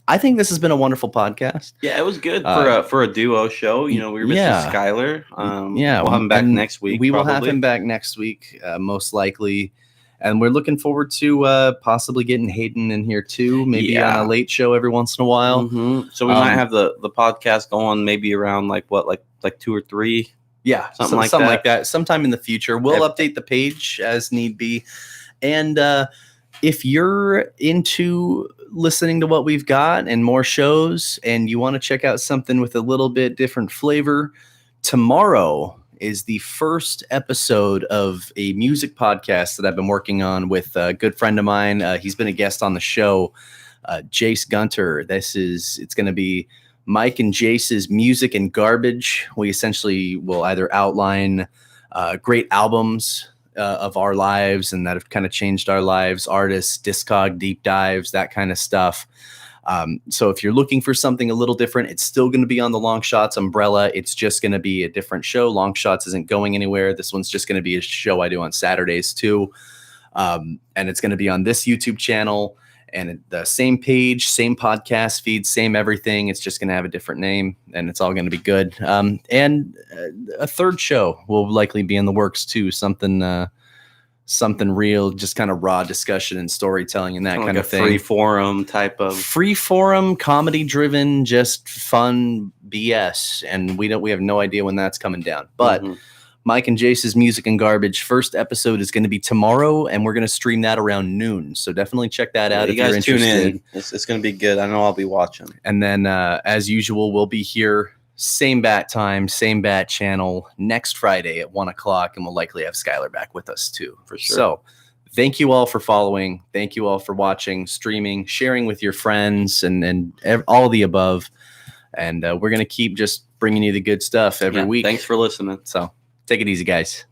I think this has been a wonderful podcast. Yeah, it was good for a duo show. You know, we were missing Skyler. We'll have him back next week. We will have him back next week, most likely. And we're looking forward to possibly getting Hayden in here too, maybe on a late show every once in a while. So we might have the podcast going maybe around like 2 or 3. Yeah, something like that. Sometime in the future. We'll update the page as need be. And if you're into listening to what we've got and more shows and you want to check out something with a little bit different flavor, tomorrow is the first episode of a music podcast that I've been working on with a good friend of mine. He's been a guest on the show, Jace Gunter. It's going to be Mike and Jace's Music and Garbage. We essentially will either outline great albums of our lives and that have kind of changed our lives, artists, discog deep dives, that kind of stuff. So if you're looking for something a little different, it's still going to be on the Long Shots umbrella. It's just going to be a different show. Long Shots isn't going anywhere. This one's just going to be a show I do on Saturdays too. And it's going to be on this YouTube channel and the same page, same podcast feed, same everything. It's just going to have a different name and it's all going to be good. And a third show will likely be in the works too. Something real, just kind of raw discussion and storytelling and that kind of thing. Free forum type of comedy driven, just fun BS. And we have no idea when that's coming down, but Mike and Jace's Music and Garbage first episode is going to be tomorrow, and we're going to stream that around noon. So definitely check that out if you're interested. Tune in. It's going to be good. I know I'll be watching. And then, as usual, we'll be here same bat time, same bat channel next Friday at 1:00, and we'll likely have Skylar back with us too. For sure. So thank you all for following. Thank you all for watching, streaming, sharing with your friends, and all the above. And we're going to keep just bringing you the good stuff every week. Thanks for listening. So take it easy, guys.